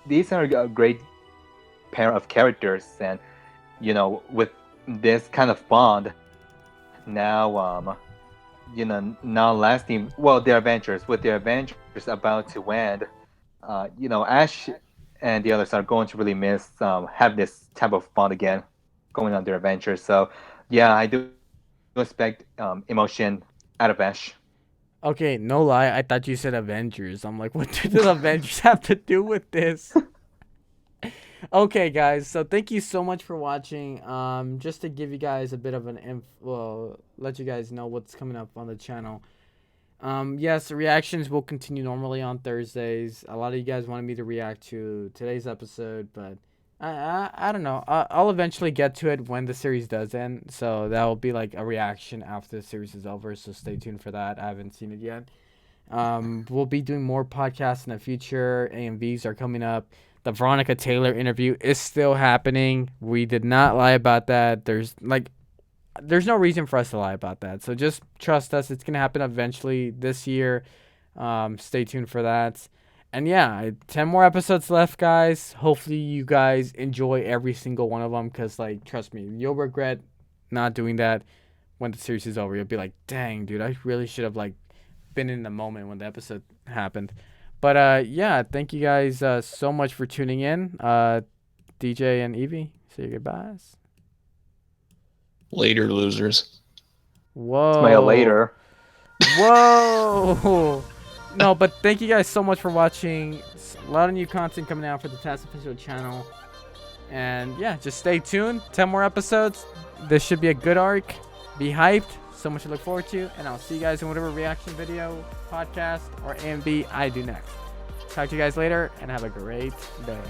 These are a great pair of characters, and with this kind of bond, now now lasting. Well, their adventures about to end. Ash and the others are going to really miss have this type of bond again, going on their adventures. So yeah, I do expect emotion out of Ash.
Okay, no lie, I thought you said Avengers. I'm like, what do the Avengers have to do with this? Okay, guys, so thank you so much for watching. Just to give you guys a bit of let you guys know what's coming up on the channel. Yes, reactions will continue normally on Thursdays. A lot of you guys wanted me to react to today's episode, but I don't know. I'll eventually get to it when the series does end. So that will be like a reaction after the series is over. So stay tuned for that. I haven't seen it yet. We'll be doing more podcasts in the future. AMVs are coming up. The Veronica Taylor interview is still happening. We did not lie about that. There's no reason for us to lie about that. So just trust us. It's going to happen eventually this year. Stay tuned for that. And yeah, 10 more episodes left, guys. Hopefully you guys enjoy every single one of them, because, like, trust me, you'll regret not doing that when the series is over. You'll be like, dang, dude, I really should have like been in the moment when the episode happened. But yeah, thank you guys so much for tuning in. DJ and Evie, say your goodbyes.
Later, losers.
Whoa.
Smile later.
Whoa. No, but thank you guys so much for watching. A lot of new content coming out for the TAS official channel. And yeah, just stay tuned. 10 more episodes. This should be a good arc. Be hyped. So much to look forward to. And I'll see you guys in whatever reaction video, podcast, or A&B I do next. Talk to you guys later and have a great day.